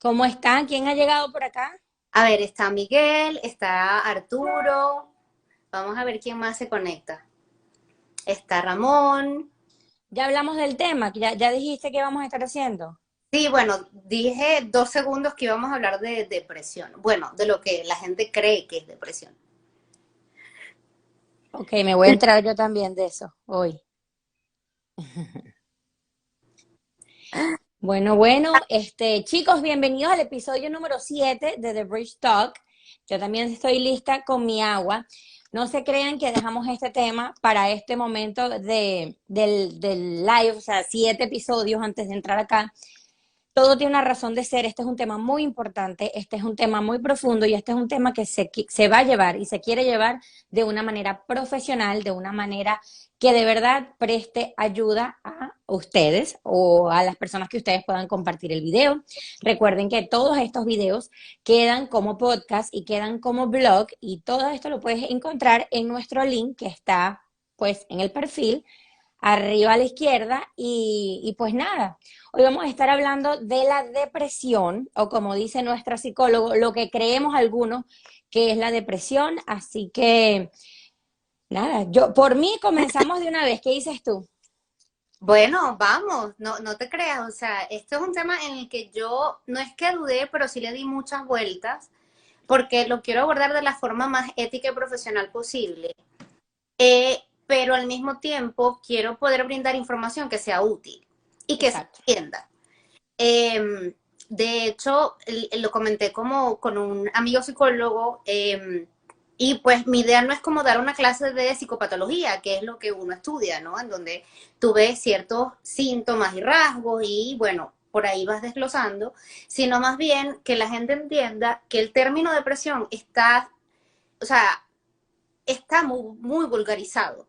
¿Cómo están? ¿Quién ha llegado por acá? A ver, está Miguel, está Arturo. Vamos a ver quién más se conecta. Está Ramón. Ya hablamos del tema, ya dijiste qué vamos a estar haciendo. Sí, bueno, dije 2 segundos que íbamos a hablar de depresión. Bueno, de lo que la gente cree que es depresión. Ok, me voy a enterar yo también de eso hoy. Bueno, chicos, bienvenidos al episodio número 7 de The Bridge Talk. Yo también estoy lista con mi agua. No se crean que dejamos este tema para este momento del live, o sea, 7 episodios antes de entrar acá. Todo tiene una razón de ser. Este es un tema muy importante, este es un tema muy profundo y este es un tema que se va a llevar y se quiere llevar de una manera profesional, de una manera que de verdad preste ayuda a ustedes o a las personas que ustedes puedan compartir el video. Recuerden que todos estos videos quedan como podcast y quedan como blog y todo esto lo puedes encontrar en nuestro link que está pues en el perfil arriba a la izquierda y pues nada, hoy vamos a estar hablando de la depresión o como dice nuestra psicólogo, lo que creemos algunos que es la depresión, así que nada, yo por mí comenzamos de una vez, ¿qué dices tú? Bueno, vamos, no te creas, o sea, esto es un tema en el que yo no es que dudé, pero sí le di muchas vueltas, porque lo quiero abordar de la forma más ética y profesional posible. Pero al mismo tiempo quiero poder brindar información que sea útil y que se Exacto. entienda. Eh, de hecho, lo comenté como con un amigo psicólogo, y pues mi idea no es como dar una clase de psicopatología, que es lo que uno estudia, ¿no? En donde tú ves ciertos síntomas y rasgos y bueno, por ahí vas desglosando, sino más bien que la gente entienda que el término depresión está, o sea, está muy vulgarizado,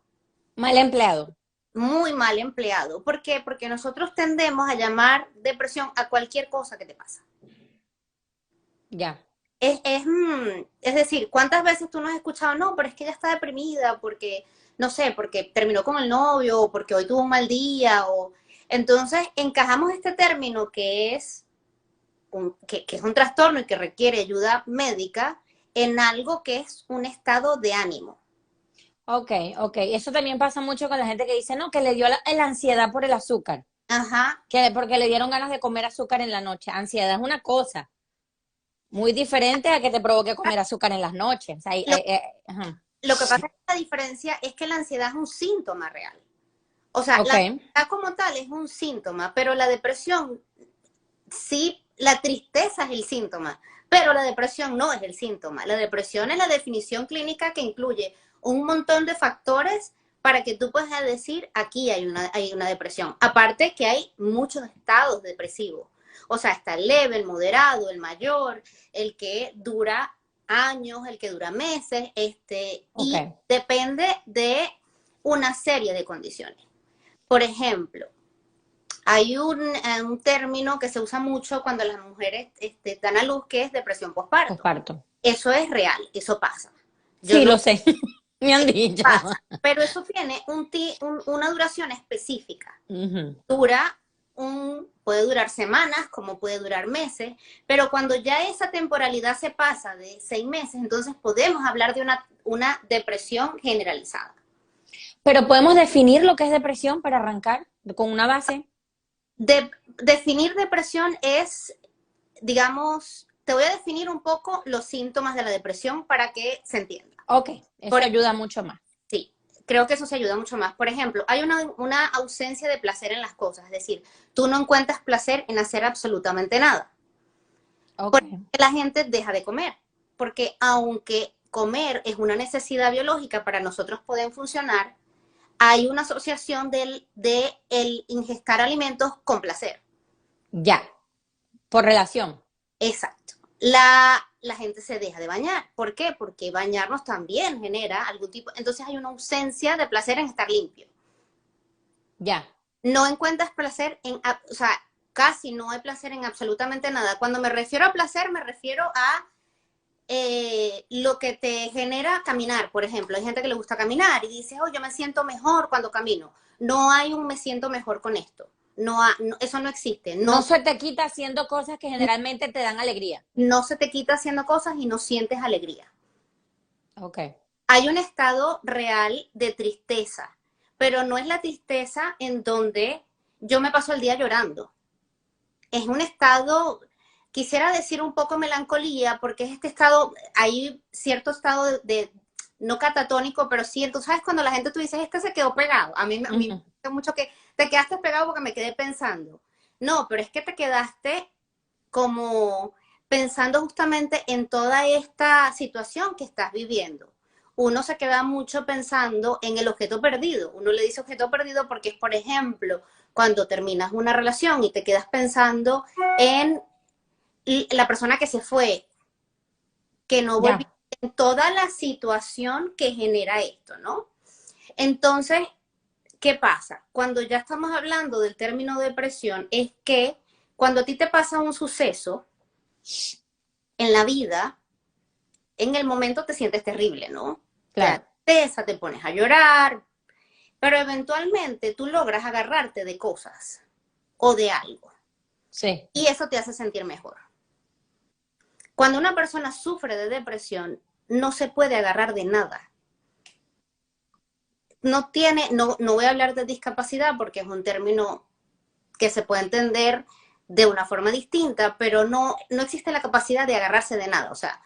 Mal empleado, muy mal empleado. ¿Por qué? Porque nosotros tendemos a llamar depresión a cualquier cosa que te pasa. ya. Es decir, ¿cuántas veces tú no has escuchado, no, pero es que ella está deprimida porque, no sé, porque terminó con el novio o porque hoy tuvo un mal día? O... Entonces, encajamos este término que es un trastorno y que requiere ayuda médica en algo que es un estado de ánimo. Ok, ok, eso también pasa mucho con la gente que dice, no, que le dio la ansiedad por el azúcar, Ajá. que porque le dieron ganas de comer azúcar en la noche. Ansiedad es una cosa muy diferente a que te provoque comer azúcar en las noches. O sea, Lo, ajá. lo que pasa es que la diferencia es que la ansiedad es un síntoma real. O sea, Ok, la ansiedad como tal es un síntoma, pero la depresión, sí, la tristeza es el síntoma, pero la depresión no es el síntoma. La depresión es la definición clínica que incluye un montón de factores para que tú puedas decir aquí hay una depresión. Aparte que hay muchos estados depresivos. O sea, está el leve, el moderado, el mayor, el que dura años, el que dura meses, ok. y depende de una serie de condiciones. Por ejemplo, hay un término que se usa mucho cuando las mujeres dan a luz, que es depresión postparto. Posparto. Eso es real, eso pasa. Yo Sí, no lo sé. Me han dicho. pasa, pero eso tiene una duración específica. Ujú. Dura puede durar semanas, como puede durar meses, pero cuando ya esa temporalidad se pasa de 6 meses, entonces podemos hablar de una depresión generalizada. Pero podemos definir lo que es depresión para arrancar con una base. Definir depresión es, digamos, te voy a definir un poco los síntomas de la depresión para que se entienda. Ok, Por eso ayuda mucho más. sí, creo que eso se ayuda mucho más. Por ejemplo, hay una ausencia de placer en las cosas, es decir, tú no encuentras placer en hacer absolutamente nada. Ok, La gente deja de comer, porque aunque comer es una necesidad biológica para nosotros poder funcionar, hay una asociación de el ingestar alimentos con placer. ya, por relación. Exacto. La gente se deja de bañar. ¿Por qué? Porque bañarnos también genera algún tipo. Entonces hay una ausencia de placer en estar limpio. Ya, No encuentras placer o sea, casi no hay placer en absolutamente nada. Cuando me refiero a placer, me refiero a lo que te genera caminar, por ejemplo. Hay gente que le gusta caminar y dice, oh, yo me siento mejor cuando camino. No hay un me siento mejor con esto. eso no existe. No se te quita haciendo cosas que generalmente te dan alegría. No se te quita haciendo cosas y no sientes alegría. Ok. Hay un estado real de tristeza, pero no es la tristeza en donde yo me paso el día llorando. Es un estado, quisiera decir un poco melancolía, porque es este estado, hay cierto estado no catatónico, pero sí, tú sabes cuando la gente tú dices, este se quedó pegado. A mí me gusta mucho que te quedaste pegado porque me quedé pensando. No, pero es que te quedaste como pensando justamente en toda esta situación que estás viviendo. Uno se queda mucho pensando en el objeto perdido. Uno le dice objeto perdido porque es, por ejemplo, cuando terminas una relación y te quedas pensando en la persona que se fue, que no volvió, en toda la situación que genera esto, ¿no? Entonces, ¿qué pasa? Cuando ya estamos hablando del término depresión, es que cuando a ti te pasa un suceso en la vida, en el momento te sientes terrible, ¿no? Claro. Te da tristeza, te pones a llorar, pero eventualmente tú logras agarrarte de cosas o de algo. Sí. Y eso te hace sentir mejor. Cuando una persona sufre de depresión, no se puede agarrar de nada. No voy a hablar de discapacidad porque es un término que se puede entender de una forma distinta, pero no existe la capacidad de agarrarse de nada. O sea,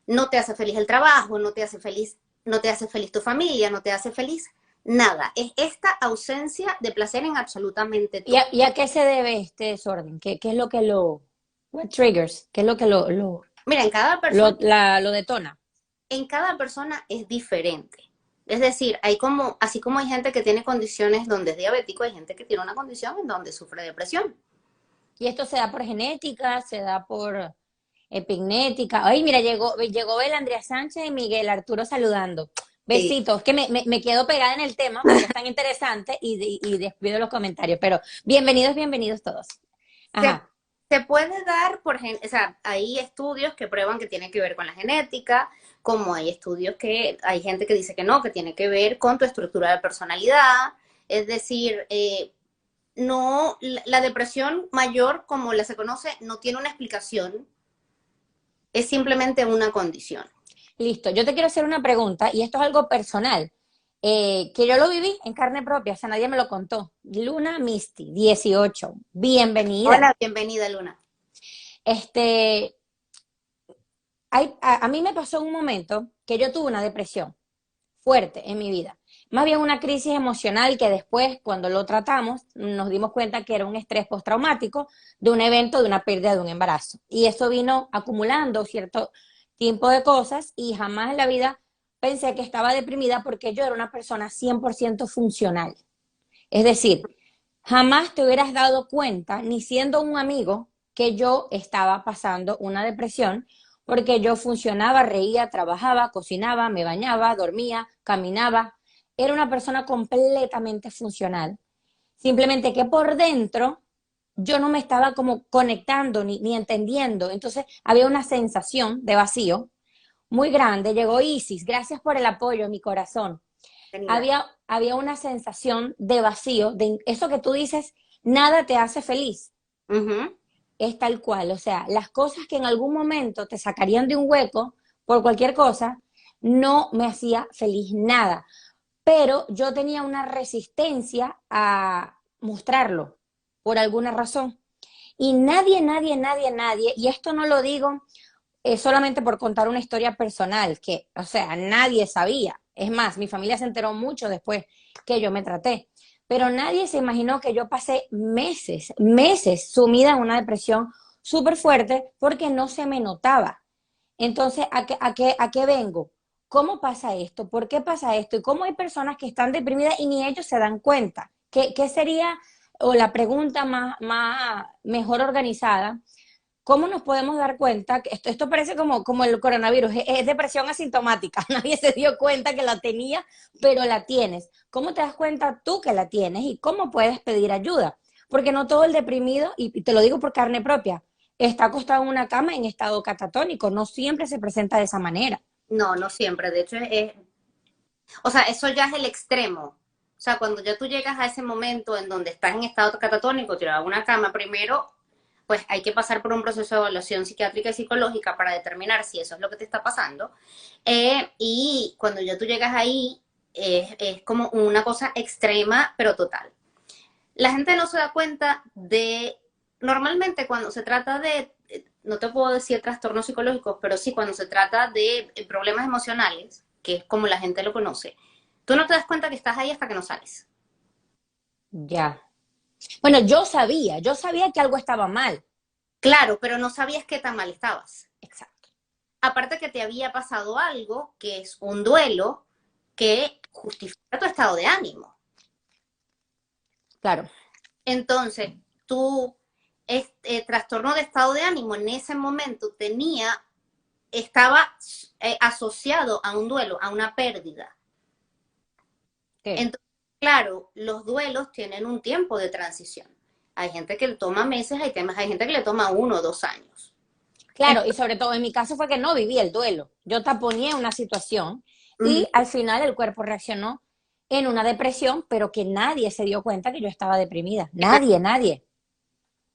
no te hace feliz el trabajo, no te hace feliz tu familia, no te hace feliz nada. Es esta ausencia de placer en absolutamente todo. ¿Y a qué se debe este desorden? ¿Qué es lo que what triggers? ¿Qué es lo que Mira, lo detona? en cada persona es diferente. Es decir, así como hay gente que tiene condiciones donde es diabético, hay gente que tiene una condición en donde sufre depresión. ¿Y esto se da por genética? ¿Se da por epignética? Ay, mira, llegó Andrea Sánchez y Miguel Arturo saludando. Sí. Besitos, que me quedo pegada en el tema porque es tan interesante y despido los comentarios, pero bienvenidos todos. Se, Ajá. se puede dar o sea, hay estudios que prueban que tiene que ver con la genética, como hay estudios que hay gente que dice que no, que tiene que ver con tu estructura de personalidad. Es decir, no, la depresión mayor, como la se conoce, no tiene una explicación, es simplemente una condición. Listo, yo te quiero hacer una pregunta y esto es algo personal, que yo lo viví en carne propia, o sea, nadie me lo contó. Luna Misty, 18, bienvenida. Hola, bienvenida, Luna. Este, a mí me pasó un momento que yo tuve una depresión fuerte en mi vida, más bien una crisis emocional que después, cuando lo tratamos, nos dimos cuenta que era un estrés postraumático de un evento, de una pérdida de un embarazo. Y eso vino acumulando cierto tiempo de cosas y jamás en la vida pensé que estaba deprimida porque yo era una persona 100% funcional. Es decir, jamás te hubieras dado cuenta, ni siendo un amigo, que yo estaba pasando una depresión, porque yo funcionaba, reía, trabajaba, cocinaba, me bañaba, dormía, caminaba. Era una persona completamente funcional. Simplemente que por dentro yo no me estaba como conectando ni entendiendo. Entonces había una sensación de vacío muy grande. Llegó Isis, gracias por el apoyo, mi corazón. Bienvenida. Había una sensación de vacío, de eso que tú dices, nada te hace feliz, Ujú. es tal cual. O sea, las cosas que en algún momento te sacarían de un hueco por cualquier cosa, no me hacía feliz nada. Pero yo tenía una resistencia a mostrarlo por alguna razón. Y nadie, y esto no lo digo solamente por contar una historia personal, que, o sea, nadie sabía. Es más, mi familia se enteró mucho después que yo me traté. Pero nadie se imaginó que yo pasé meses sumida en una depresión súper fuerte porque no se me notaba. Entonces, ¿a qué vengo? ¿Cómo pasa esto? ¿Por qué pasa esto? ¿Y cómo hay personas que están deprimidas y ni ellos se dan cuenta? ¿Qué sería, o la pregunta mejor organizada? ¿Cómo nos podemos dar cuenta que esto parece como el coronavirus? Es depresión asintomática. Nadie se dio cuenta que la tenía, pero la tienes. ¿Cómo te das cuenta tú que la tienes y cómo puedes pedir ayuda? Porque no todo el deprimido, y te lo digo por carne propia, está acostado en una cama en estado catatónico. No siempre se presenta de esa manera. No, no siempre. De hecho, o sea, eso ya es el extremo. O sea, cuando ya tú llegas a ese momento en donde estás en estado catatónico, tirado a una cama, primero, pues hay que pasar por un proceso de evaluación psiquiátrica y psicológica para determinar si eso es lo que te está pasando. Y cuando ya tú llegas ahí, es como una cosa extrema, pero total. La gente no se da cuenta de, normalmente cuando se trata de, no te puedo decir trastornos psicológicos, pero sí cuando se trata de problemas emocionales, que es como la gente lo conoce, tú no te das cuenta que estás ahí hasta que no sales. Ya. Bueno, yo sabía que algo estaba mal. Claro, pero no sabías qué tan mal estabas. Exacto. Aparte que te había pasado algo, que es un duelo, que justifica tu estado de ánimo. Claro. Entonces, tu trastorno de estado de ánimo en ese momento estaba asociado a un duelo, a una pérdida. ¿Qué? Entonces, claro, los duelos tienen un tiempo de transición. Hay gente que le toma meses, hay gente que le toma 1 o 2 años. Claro, y sobre todo en mi caso fue que no viví el duelo. Yo taponé una situación Ujú. y al final el cuerpo reaccionó en una depresión, pero que nadie se dio cuenta que yo estaba deprimida. Nadie, nadie.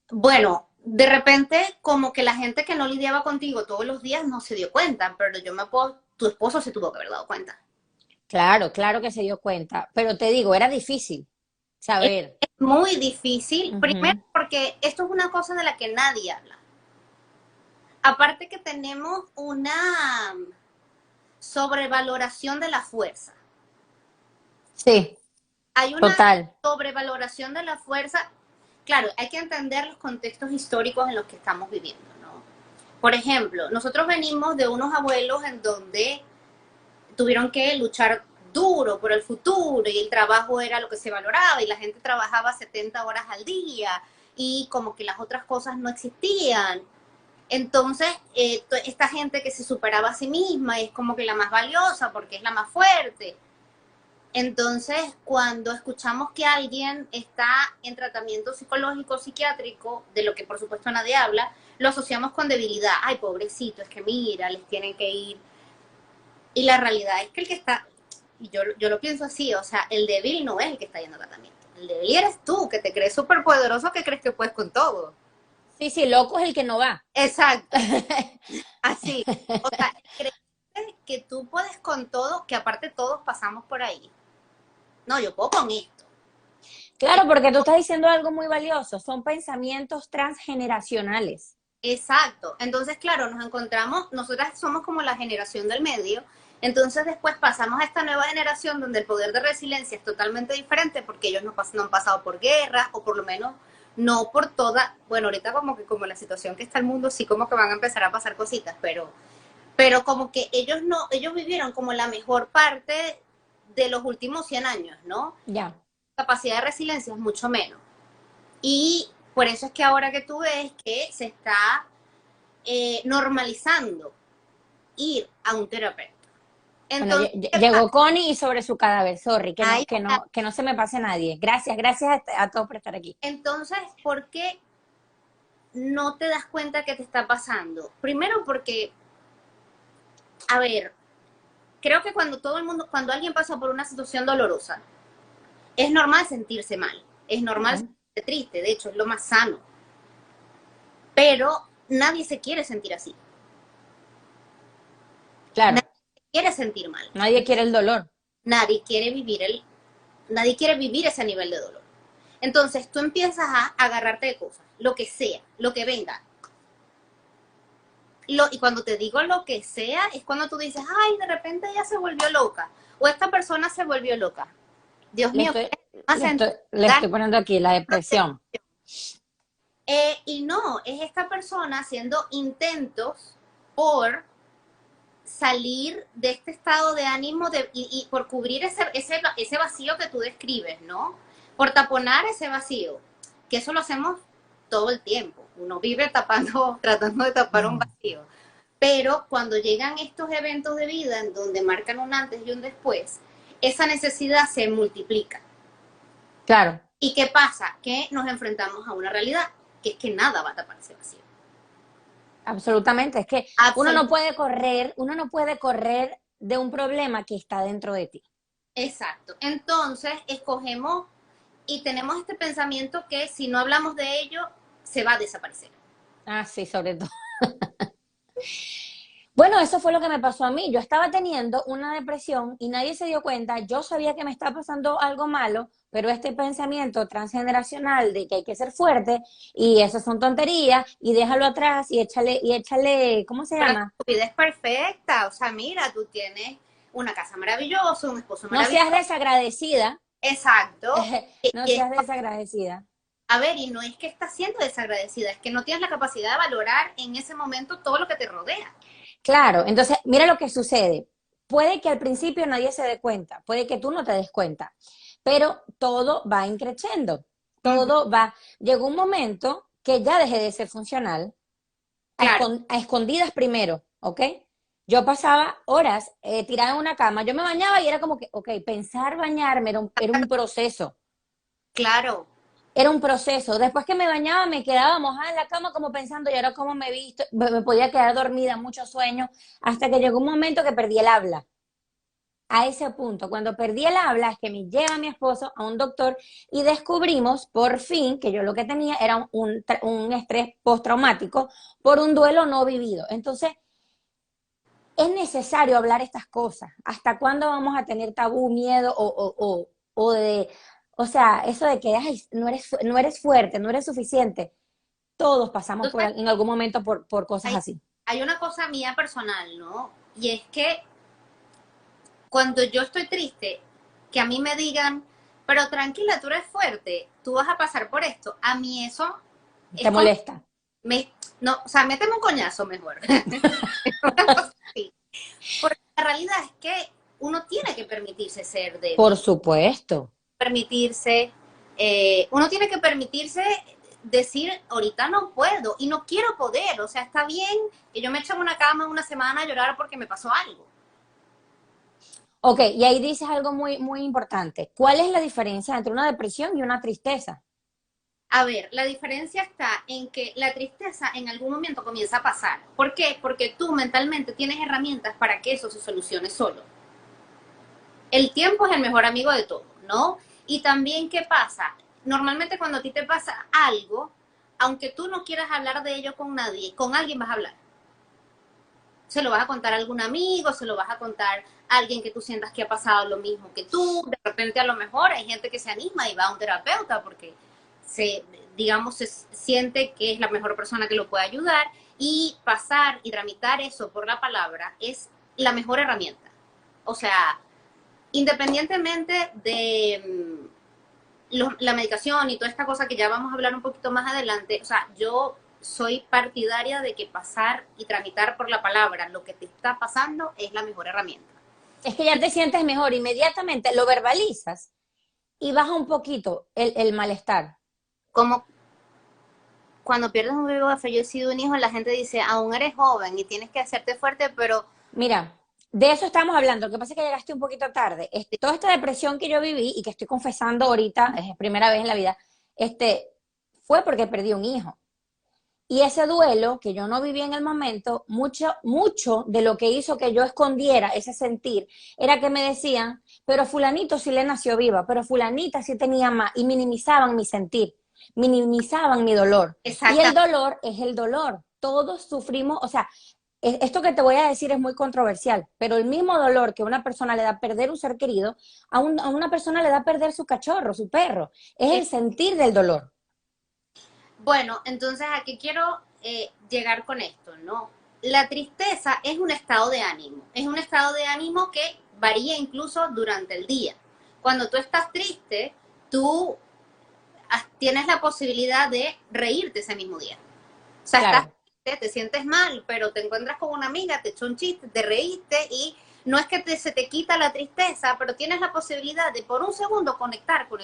Bueno, de repente, como que la gente que no lidiaba contigo todos los días no se dio cuenta, pero tu esposo se tuvo que haber dado cuenta. Claro, claro que se dio cuenta, pero te digo, era difícil Es saber. muy difícil, primero Ujú. porque esto es una cosa de la que nadie habla. Aparte que tenemos una sobrevaloración de la fuerza. Sí, Hay una total. sobrevaloración de la fuerza. Claro, hay que entender los contextos históricos en los que estamos viviendo, ¿no? Por ejemplo, nosotros venimos de unos abuelos en donde tuvieron que luchar duro por el futuro y el trabajo era lo que se valoraba y la gente trabajaba 70 horas al día y como que las otras cosas no existían. Entonces, esta gente que se superaba a sí misma es como que la más valiosa porque es la más fuerte. Entonces, cuando escuchamos que alguien está en tratamiento psicológico, psiquiátrico, de lo que por supuesto nadie habla, lo asociamos con debilidad. Ay, pobrecito, es que mira, les tienen que ir. Y la realidad es que el que está, y yo lo pienso así, o sea, el débil no es el que está yendo a tratamiento. El débil eres tú, que te crees súper poderoso, que crees que puedes con todo. Sí, sí, loco es el que no va. Exacto, así. O sea, crees que tú puedes con todo, que aparte todos pasamos por ahí. No, yo puedo con esto. Claro, porque tú estás diciendo algo muy valioso, son pensamientos transgeneracionales. Exacto. Entonces, claro, nos encontramos, nosotras somos como la generación del medio, entonces después pasamos a esta nueva generación donde el poder de resiliencia es totalmente diferente porque ellos no han pasado por guerras o por lo menos no por toda, bueno, ahorita como que como la situación que está el mundo, sí como que van a empezar a pasar cositas, pero como que ellos no, ellos vivieron como la mejor parte de los últimos 100 años, ¿no? Ya. Capacidad de resiliencia es mucho menos. Y por eso es que ahora que tú ves que se está normalizando ir a un terapeuta. Bueno, Entonces, ¿qué pasa? llegó Connie y sobre su cadáver, sorry, Ahí está. que no se me pase nadie. Gracias, gracias a todos por estar aquí. Entonces, ¿por qué no te das cuenta que te está pasando? Primero porque, a ver, creo que cuando alguien pasa por una situación dolorosa, es normal sentirse mal, es normal Ujú. sentirse triste, de hecho es lo más sano, pero nadie se quiere sentir así, Claro, nadie se quiere sentir mal, nadie quiere el dolor. nadie quiere vivir nadie quiere vivir ese nivel de dolor. Entonces tú empiezas a agarrarte de cosas, lo que sea, lo que venga. Y cuando te digo lo que sea, es cuando tú dices, ay, de repente ella se volvió loca, o esta persona se volvió loca. Dios Le mío, estoy, ¿qué más le estoy poniendo aquí la depresión. y no, es esta persona haciendo intentos por salir de este estado de ánimo y por cubrir ese vacío que tú describes, ¿no? Por taponar ese vacío, que eso lo hacemos todo el tiempo. Uno vive tapando, tratando de tapar un vacío. Pero cuando llegan estos eventos de vida en donde marcan un antes y un después, esa necesidad se multiplica. Claro, ¿Y qué pasa? Que nos enfrentamos a una realidad, que es que nada va a tapar ese vacío. absolutamente. Es que Absolutamente. uno no puede correr de un problema que está dentro de ti. Exacto. Entonces, escogemos y tenemos este pensamiento que si no hablamos de ello, se va a desaparecer. Ah, sí, sobre todo. Bueno, eso fue lo que me pasó a mí. Yo estaba teniendo una depresión y nadie se dio cuenta. Yo sabía que me estaba pasando algo malo, pero este pensamiento transgeneracional de que hay que ser fuerte y eso son tonterías y déjalo atrás y échale, ¿cómo se Pero llama? tu vida es perfecta, o sea, mira, tú tienes una casa maravillosa, un esposo No seas maravilloso. desagradecida, Exacto. no Y seas desagradecida. a ver, y no es que estás siendo desagradecida, es que no tienes la capacidad de valorar en ese momento todo lo que te rodea. Claro, entonces mira lo que sucede. Puede que al principio nadie se dé cuenta, puede que tú no te des cuenta, pero todo va increciendo, Ujú. todo va. Llegó un momento que ya dejé de ser funcional, Claro, a escondidas primero, ¿ok? Yo pasaba horas tirada en una cama, yo me bañaba y era como que, ok, pensar bañarme era un proceso. claro. Era un proceso. Después que me bañaba, me quedaba mojada en la cama como pensando, y ahora cómo me he visto, me podía quedar dormida, mucho sueño, hasta que llegó un momento que perdí el habla. A ese punto, cuando perdí el habla, es que me lleva mi esposo a un doctor y descubrimos por fin que yo lo que tenía era un estrés postraumático por un duelo no vivido. Entonces, es necesario hablar estas cosas. ¿Hasta cuándo vamos a tener tabú, miedo o de, o sea, eso de que ay, no eres fuerte, no eres suficiente? Todos pasamos Entonces, en algún momento por cosas hay, así. hay una cosa mía personal, ¿no? Y es que cuando yo estoy triste, que a mí me digan, pero tranquila, tú eres fuerte, tú vas a pasar por esto. A mí eso es ¿Te como, molesta? no, o sea, méteme un coñazo mejor. Sí. Porque la realidad es que uno tiene que permitirse ser Por débil, supuesto. permitirse, uno tiene que permitirse decir, ahorita no puedo y no quiero poder, o sea, está bien que yo me eche en una cama una semana a llorar porque me pasó algo. Ok, y ahí dices algo muy importante. ¿Cuál es la diferencia entre una depresión y una tristeza? A ver, la diferencia está en que la tristeza en algún momento comienza a pasar. ¿Por qué? Porque tú mentalmente tienes herramientas para que eso se solucione solo. El tiempo es el mejor amigo de todo, ¿no? Y también, ¿qué pasa? Normalmente cuando a ti te pasa algo, aunque tú no quieras hablar de ello con nadie, con alguien vas a hablar. Se lo vas a contar a algún amigo, se lo vas a contar a alguien que tú sientas que ha pasado lo mismo que tú. De repente a lo mejor hay gente que se anima y va a un terapeuta porque se, digamos, se siente que es la mejor persona que lo puede ayudar y pasar y tramitar eso por la palabra es la mejor herramienta. O sea, independientemente de la medicación y toda esta cosa que ya vamos a hablar un poquito más adelante, o sea, yo soy partidaria de que pasar y tramitar por la palabra lo que te está pasando es la mejor herramienta. Es que ya te sientes mejor, inmediatamente lo verbalizas y baja un poquito el malestar. Como cuando pierdes un vivo fallecido un hijo, la gente dice, aún eres joven y tienes que hacerte fuerte, pero Mira, de eso estamos hablando. Lo que pasa es que llegaste un poquito tarde. Toda esta depresión que yo viví y que estoy confesando ahorita, es primera vez en la vida, este, fue porque perdí un hijo. Y ese duelo que yo no viví en el momento, mucho de lo que hizo que yo escondiera ese sentir, era que me decían, pero fulanito sí le nació viva, pero fulanita sí tenía más, y minimizaban mi sentir, minimizaban mi dolor. Y el exactamente. dolor es el dolor. Todos sufrimos, o sea, esto que te voy a decir es muy controversial, pero el mismo dolor que una persona le da perder un ser querido, a una persona le da perder su cachorro, su perro. Es el sentir del dolor. Bueno, entonces aquí quiero llegar con esto, ¿no? La tristeza es un estado de ánimo, es un estado de ánimo que varía incluso durante el día. Cuando tú estás triste, tú tienes la posibilidad de reírte ese mismo día. O sea, estás Claro. triste, te sientes mal, pero te encuentras con una amiga, te echó un chiste, te reíste y no es que se te quita la tristeza, pero tienes la posibilidad de por un segundo conectar con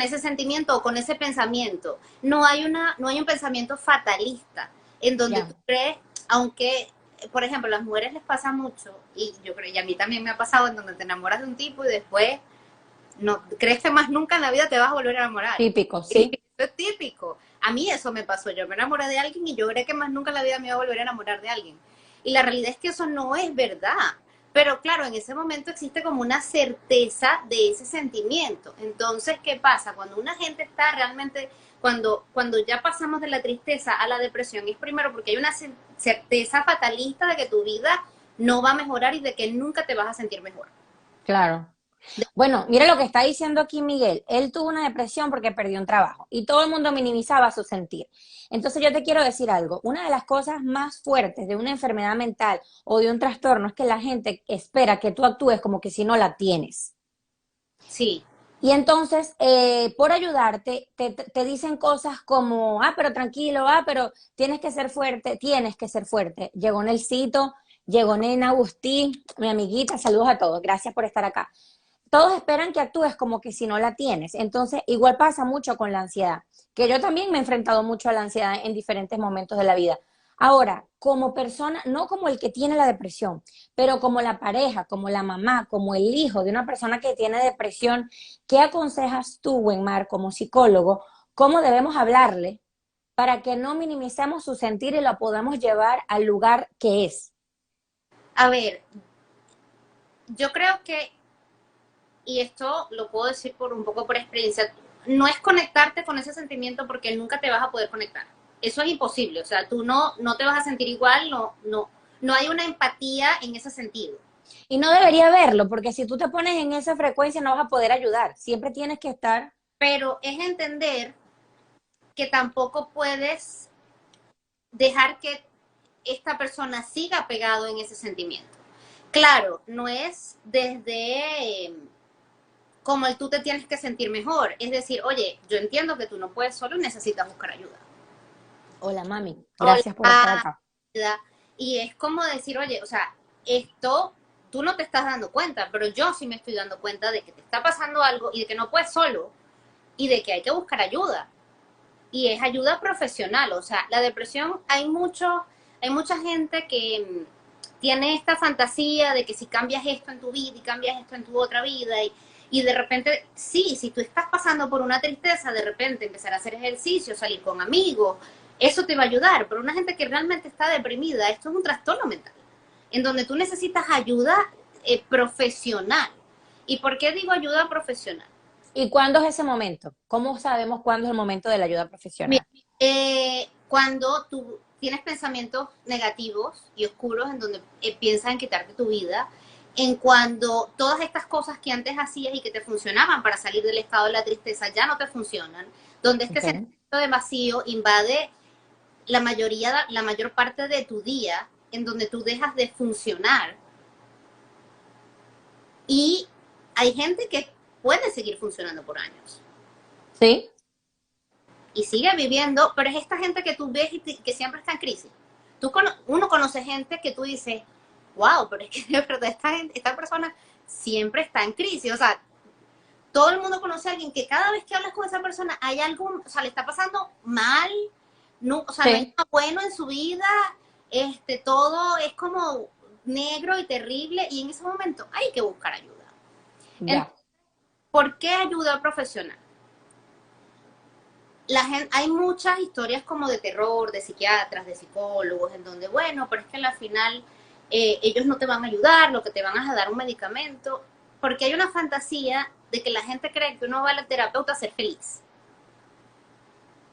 ese sentimiento o con ese pensamiento. No hay un pensamiento fatalista en donde tú Ya. crees, aunque, por ejemplo, a las mujeres les pasa mucho, y yo creo, y a mí también me ha pasado, en donde te enamoras de un tipo y después no crees que más nunca en la vida te vas a volver a enamorar. Típico, Eso sí. es típico. A mí eso me pasó. Yo me enamoré de alguien y yo creí que más nunca en la vida me iba a volver a enamorar de alguien. Y la realidad es que eso no es verdad. Pero claro, en ese momento existe como una certeza de ese sentimiento. Entonces, ¿qué pasa? Cuando una gente está realmente, cuando ya pasamos de la tristeza a la depresión, es primero porque hay una certeza fatalista de que tu vida no va a mejorar y de que nunca te vas a sentir mejor. Claro. Bueno, mira lo que está diciendo aquí Miguel. Él tuvo una depresión porque perdió un trabajo y todo el mundo minimizaba su sentir. Entonces yo te quiero decir algo. Una de las cosas más fuertes de una enfermedad mental o de un trastorno es que la gente espera que tú actúes como que si no la tienes. Sí, Y entonces, por ayudarte, te dicen cosas como, pero tranquilo, pero tienes que ser fuerte. Llegó Nelsito, llegó Nena, Agustín, mi amiguita, saludos a todos, gracias por estar acá. Todos esperan que actúes como que si no la tienes. Entonces, igual pasa mucho con la ansiedad, que yo también me he enfrentado mucho a la ansiedad en diferentes momentos de la vida. Ahora, como persona, no como el que tiene la depresión, pero como la pareja, como la mamá, como el hijo de una persona que tiene depresión, ¿qué aconsejas tú, Wenmar, como psicólogo? ¿Cómo debemos hablarle para que no minimicemos su sentir y lo podamos llevar al lugar que es? a ver, yo creo que, y esto lo puedo decir por un poco por experiencia, no es conectarte con ese sentimiento porque nunca te vas a poder conectar. Eso es imposible, o sea, tú no te vas a sentir igual, no hay una empatía en ese sentido. Y no debería verlo, porque si tú te pones en esa frecuencia no vas a poder ayudar. Siempre tienes que estar. Pero es entender que tampoco puedes dejar que esta persona siga pegado en ese sentimiento. Claro, no es desde como el tú te tienes que sentir mejor. Es decir, oye, yo entiendo que tú no puedes solo y necesitas buscar ayuda. Hola, mami. Gracias por estar Hola, acá. y es como decir, oye, o sea, esto tú no te estás dando cuenta, pero yo sí me estoy dando cuenta de que te está pasando algo y de que no puedes solo y de que hay que buscar ayuda. Y es ayuda profesional, o sea, la depresión hay mucha gente que tiene esta fantasía de que si cambias esto en tu vida y cambias esto en tu otra vida y de repente, sí, si tú estás pasando por una tristeza, de repente empezar a hacer ejercicio, salir con amigos, eso te va a ayudar, pero una gente que realmente está deprimida, esto es un trastorno mental, en donde tú necesitas ayuda profesional. ¿Y por qué digo ayuda profesional? ¿Y cuándo es ese momento? ¿Cómo sabemos cuándo es el momento de la ayuda Mira, profesional? cuando tú tienes pensamientos negativos y oscuros en donde piensas en quitarte tu vida, en cuando todas estas cosas que antes hacías y que te funcionaban para salir del estado de la tristeza ya no te funcionan, donde este Okay. sentimiento de vacío invade la mayor parte de tu día, en donde tú dejas de funcionar y hay gente que puede seguir funcionando por años ¿Sí? y sigue viviendo, pero es esta gente que tú ves y que siempre está en crisis. Uno conoce gente que tú dices, wow, pero es que de verdad esta persona siempre está en crisis. O sea, todo el mundo conoce a alguien que cada vez que hablas con esa persona hay algo, o sea, le está pasando mal, no, o sea, no hay Sí. nada bueno en su vida, todo es como negro y terrible y en ese momento hay que buscar ayuda. Ya. Entonces, ¿por qué ayuda profesional? Hay muchas historias como de terror, de psiquiatras, de psicólogos, en donde, bueno, pero es que al final ellos no te van a ayudar, lo que te van a dar un medicamento, porque hay una fantasía de que la gente cree que uno va al terapeuta a ser feliz.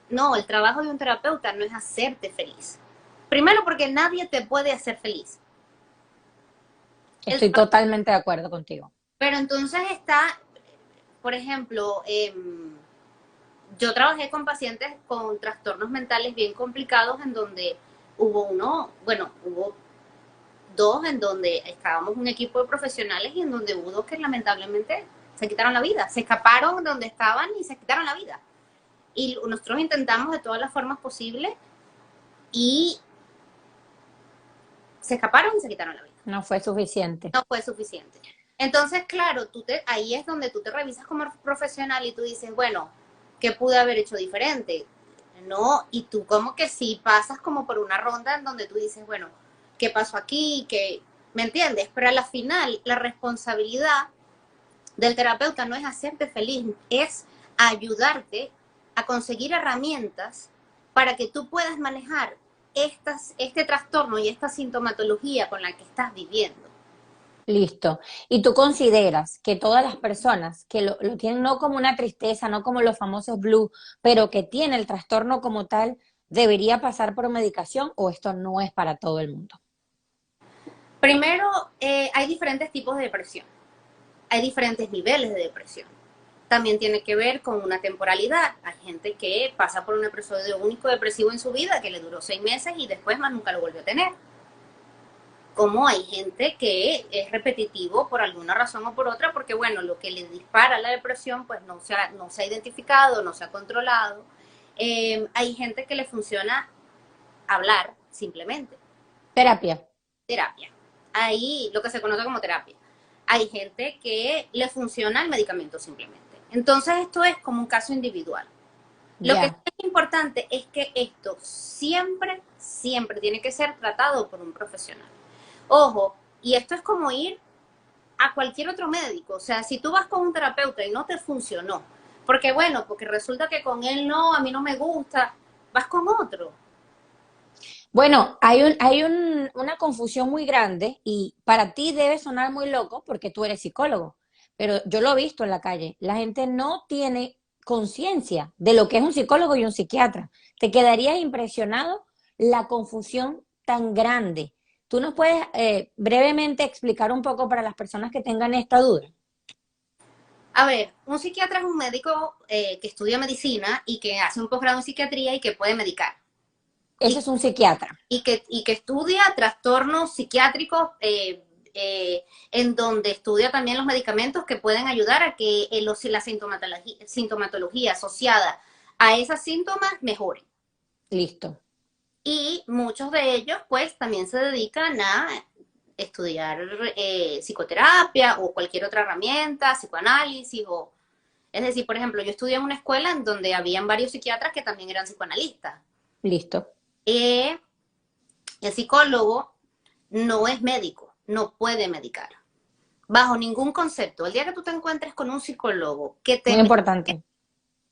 No, el trabajo de un terapeuta no es hacerte feliz. Primero porque nadie te puede hacer feliz. El Estoy totalmente de acuerdo contigo. Pero entonces está, por ejemplo, yo trabajé con pacientes con trastornos mentales bien complicados en donde hubo dos en donde estábamos un equipo de profesionales y en donde hubo dos que lamentablemente se quitaron la vida, se escaparon de donde estaban y se quitaron la vida. Y nosotros intentamos de todas las formas posibles y se escaparon y se quitaron la vida. No fue suficiente. No fue suficiente. Entonces, claro, ahí es donde tú te revisas como profesional y tú dices, bueno, ¿qué pude haber hecho diferente? No, y tú como que sí pasas como por una ronda en donde tú dices, bueno, ¿qué pasó aquí? ¿Me entiendes? Pero a la final, la responsabilidad del terapeuta no es hacerte feliz, es ayudarte a conseguir herramientas para que tú puedas manejar este trastorno y esta sintomatología con la que estás viviendo. Listo. ¿Y tú consideras que todas las personas que lo tienen no como una tristeza, no como los famosos blue, pero que tienen el trastorno como tal, debería pasar por medicación o esto no es para todo el mundo? Primero, hay diferentes tipos de depresión, hay diferentes niveles de depresión. También tiene que ver con una temporalidad. Hay gente que pasa por un episodio único depresivo en su vida que le duró 6 meses y después más nunca lo volvió a tener. Como hay gente que es repetitivo por alguna razón o por otra, porque bueno, lo que le dispara la depresión pues no se ha identificado, no se ha controlado. Hay gente que le funciona hablar simplemente, Terapia. terapia. Ahí lo que se conoce como terapia. Hay gente que le funciona el medicamento simplemente. Entonces esto es como un caso individual. Lo que sí Ya. es importante es que esto siempre, siempre tiene que ser tratado por un profesional. Ojo, y esto es como ir a cualquier otro médico. O sea, si tú vas con un terapeuta y no te funcionó, porque bueno, porque resulta que con él no, a mí no me gusta, vas con otro. Bueno, una confusión muy grande y para ti debe sonar muy loco porque tú eres psicólogo, pero yo lo he visto en la calle. La gente no tiene conciencia de lo que es un psicólogo y un psiquiatra. Te quedarías impresionado la confusión tan grande. ¿Tú nos puedes brevemente explicar un poco para las personas que tengan esta duda? A ver, un psiquiatra es un médico que estudia medicina y que hace un posgrado en psiquiatría y que puede medicar. Ese Y, es un psiquiatra. y que estudia trastornos psiquiátricos en donde estudia también los medicamentos que pueden ayudar a que la sintomatología asociada a esos síntomas mejore. Listo. Y muchos de ellos pues también se dedican a estudiar psicoterapia o cualquier otra herramienta, psicoanálisis o... Es decir, por ejemplo, yo estudié en una escuela en donde habían varios psiquiatras que también eran psicoanalistas. Listo. Eh, el psicólogo no es médico, no puede medicar. Bajo ningún concepto. El día que tú te encuentres con un psicólogo que Muy te importante.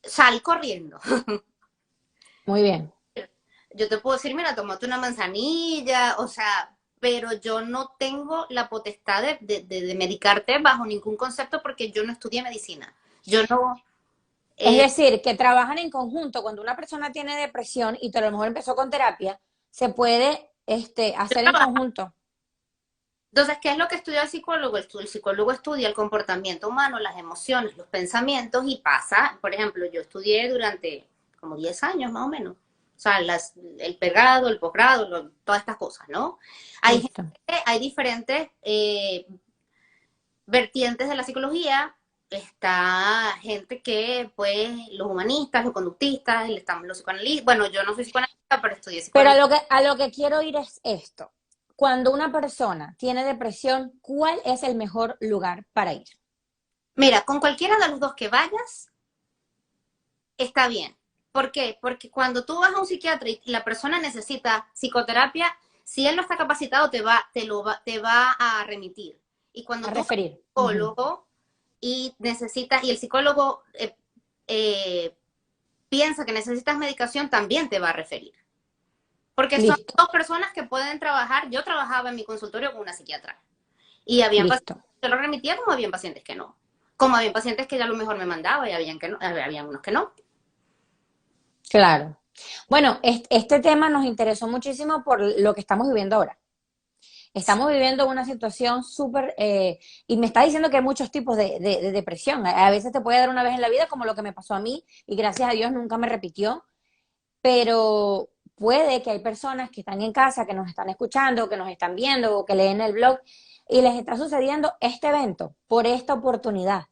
sal corriendo. Muy bien. Yo te puedo decir, mira, tomate una manzanilla, o sea, pero yo no tengo la potestad de medicarte bajo ningún concepto porque yo no estudié medicina. Yo no, Es eh, decir, que trabajan en conjunto. Cuando una persona tiene depresión y a lo mejor empezó con terapia, se puede yo hacer en trabajo. conjunto. Entonces, ¿qué es lo que estudia el psicólogo? El psicólogo estudia el comportamiento humano, las emociones, los pensamientos y pasa, por ejemplo, yo estudié durante como 10 años más o menos. O sea, el pregrado, el posgrado, todas estas cosas, ¿no? Hay, Listo. hay diferentes vertientes de la psicología. Está gente que, pues, los humanistas, los conductistas, están los psicoanalistas. Bueno, yo no soy psicoanalista, pero estudié Pero psicoanálisis. a lo que quiero ir es esto. Cuando una persona tiene depresión, ¿cuál es el mejor lugar para ir? Mira, con cualquiera de los dos que vayas, está bien. ¿Por qué? Porque cuando tú vas a un psiquiatra y la persona necesita psicoterapia, si él no está capacitado, te va a remitir. Y cuando A tú vas a un referir. Ujú. psicólogo y el psicólogo eh, piensa que necesitas medicación, también te va a referir. Porque son Listo, dos personas que pueden trabajar. Yo trabajaba en mi consultorio con una psiquiatra. Y habían pacientes listo. que lo remitía como habían pacientes que no. Como habían pacientes que ya a lo mejor me mandaba y habían unos que no. Claro. Bueno, este tema nos interesó muchísimo por lo que estamos viviendo ahora. Estamos viviendo una situación súper, y me está diciendo que hay muchos tipos de depresión. A veces te puede dar una vez en la vida, como lo que me pasó a mí, y gracias a Dios nunca me repitió, pero puede que hay personas que están en casa, que nos están escuchando, que nos están viendo, o que leen el blog, y les está sucediendo este evento por esta oportunidad.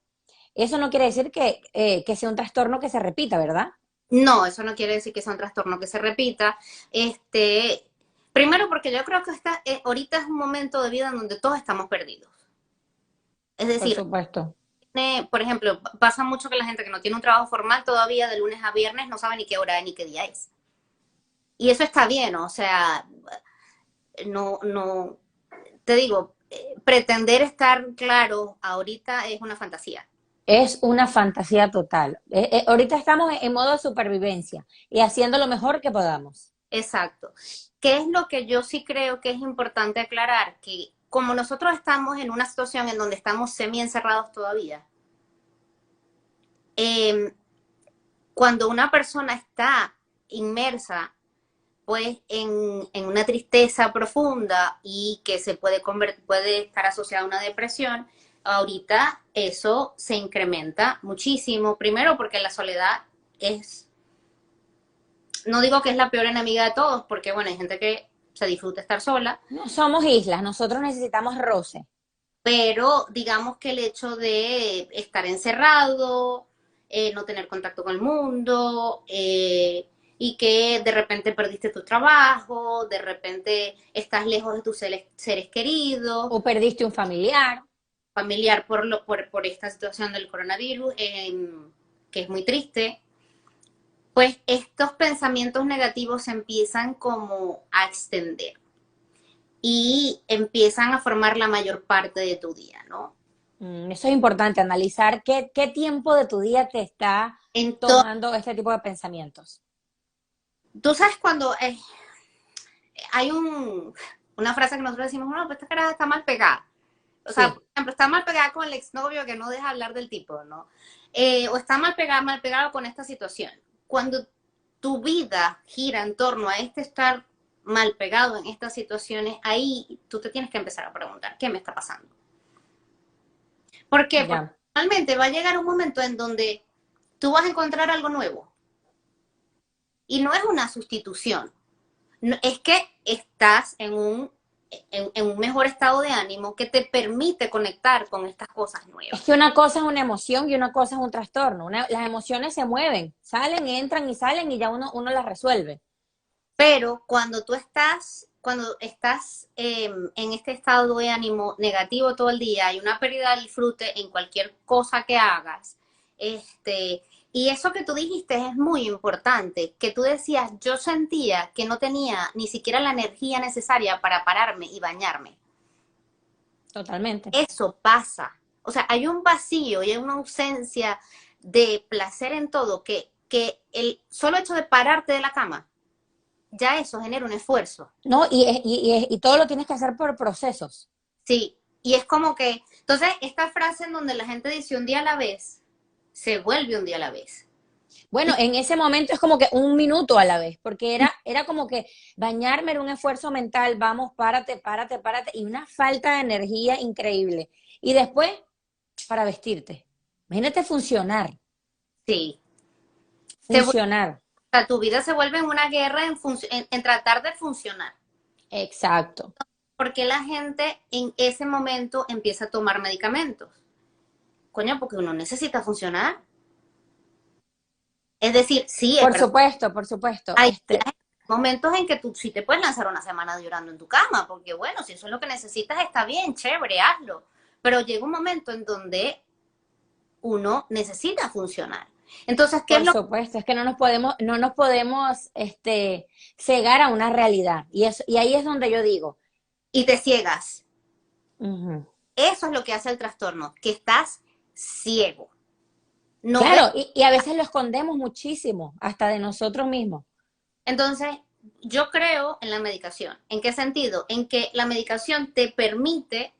Eso no quiere decir que sea un trastorno que se repita, ¿verdad? No, eso no quiere decir que sea un trastorno que se repita. Primero porque yo creo que ahorita es un momento de vida en donde todos estamos perdidos. Es Por decir, supuesto. por ejemplo, pasa mucho que la gente que no tiene un trabajo formal todavía de lunes a viernes no sabe ni qué hora es ni qué día es. Y eso está bien, o sea, no, te digo, pretender estar claro ahorita es una fantasía. Es una fantasía total. Ahorita estamos en modo de supervivencia y haciendo lo mejor que podamos. Exacto. ¿Qué es lo que yo sí creo que es importante aclarar? Que como nosotros estamos en una situación en donde estamos semi encerrados todavía, cuando una persona está inmersa pues en una tristeza profunda y que se puede estar asociada a una depresión, ahorita eso se incrementa muchísimo. Primero porque la soledad es, no digo que es la peor enemiga de todos, porque bueno, hay gente que se disfruta estar sola, No somos islas, nosotros necesitamos roce. pero digamos que el hecho de estar encerrado, no tener contacto con el mundo, y que de repente perdiste tu trabajo, de repente estás lejos de tus seres queridos, O perdiste un familiar. familiar por esta situación del coronavirus, que es muy triste, pues estos pensamientos negativos se empiezan como a extender y empiezan a formar la mayor parte de tu día, ¿no? Eso es importante, analizar qué tiempo de tu día te está Entonces, tomando este tipo de pensamientos. tú sabes cuando hay una frase que nosotros decimos, no, pues esta cara está mal pegada. O sea, Sí, por ejemplo, está mal pegada con el exnovio que no deja hablar del tipo, ¿no? O está mal pegado con esta situación. Cuando tu vida gira en torno a este estar mal pegado en estas situaciones, ahí tú te tienes que empezar a preguntar, ¿qué me está pasando? ¿Por qué? Porque ya. realmente va a llegar un momento en donde tú vas a encontrar algo nuevo. Y no es una sustitución. No, es que estás en un mejor estado de ánimo que te permite conectar con estas cosas Es nuevas. que una cosa es una emoción y una cosa es un trastorno. Las emociones se mueven, salen, entran y salen y ya uno las resuelve. Pero cuando estás en este estado de ánimo negativo todo el día, hay una pérdida de disfrute en cualquier cosa que hagas, y eso que tú dijiste es muy importante, que tú decías, yo sentía que no tenía ni siquiera la energía necesaria para pararme y bañarme. Totalmente. Eso pasa. O sea, hay un vacío y hay una ausencia de placer en todo que el solo hecho de pararte de la cama, ya eso genera un esfuerzo. No, y todo lo tienes que hacer por procesos. Sí, y es como que, entonces, esta frase en donde la gente dice un día a la vez, se vuelve un día a la vez. Bueno, Y en ese momento es como que un minuto a la vez, porque era como que bañarme era un esfuerzo mental, vamos, párate, párate, párate, y una falta de energía increíble. Y después, para vestirte. Imagínate funcionar, sí, funcionar. o sea, tu vida se vuelve una guerra en tratar de funcionar. Exacto. Porque la gente en ese momento empieza a tomar medicamentos. Coño, porque uno necesita funcionar. Es decir, sí, es verdad. Por supuesto. Hay momentos en que tú sí te puedes lanzar una semana llorando en tu cama, porque bueno, si eso es lo que necesitas, está bien, chévere, hazlo. Pero llega un momento en donde uno necesita funcionar. Entonces, ¿qué es Por lo supuesto, es que no nos podemos, cegar a una realidad. Y ahí es donde yo digo, y te ciegas? ujú. Eso es lo que hace el trastorno, que estás ciego. No ves. Claro, y a veces lo escondemos muchísimo, hasta de nosotros mismos. Entonces, yo creo en la medicación. ¿En qué sentido? En que la medicación te permite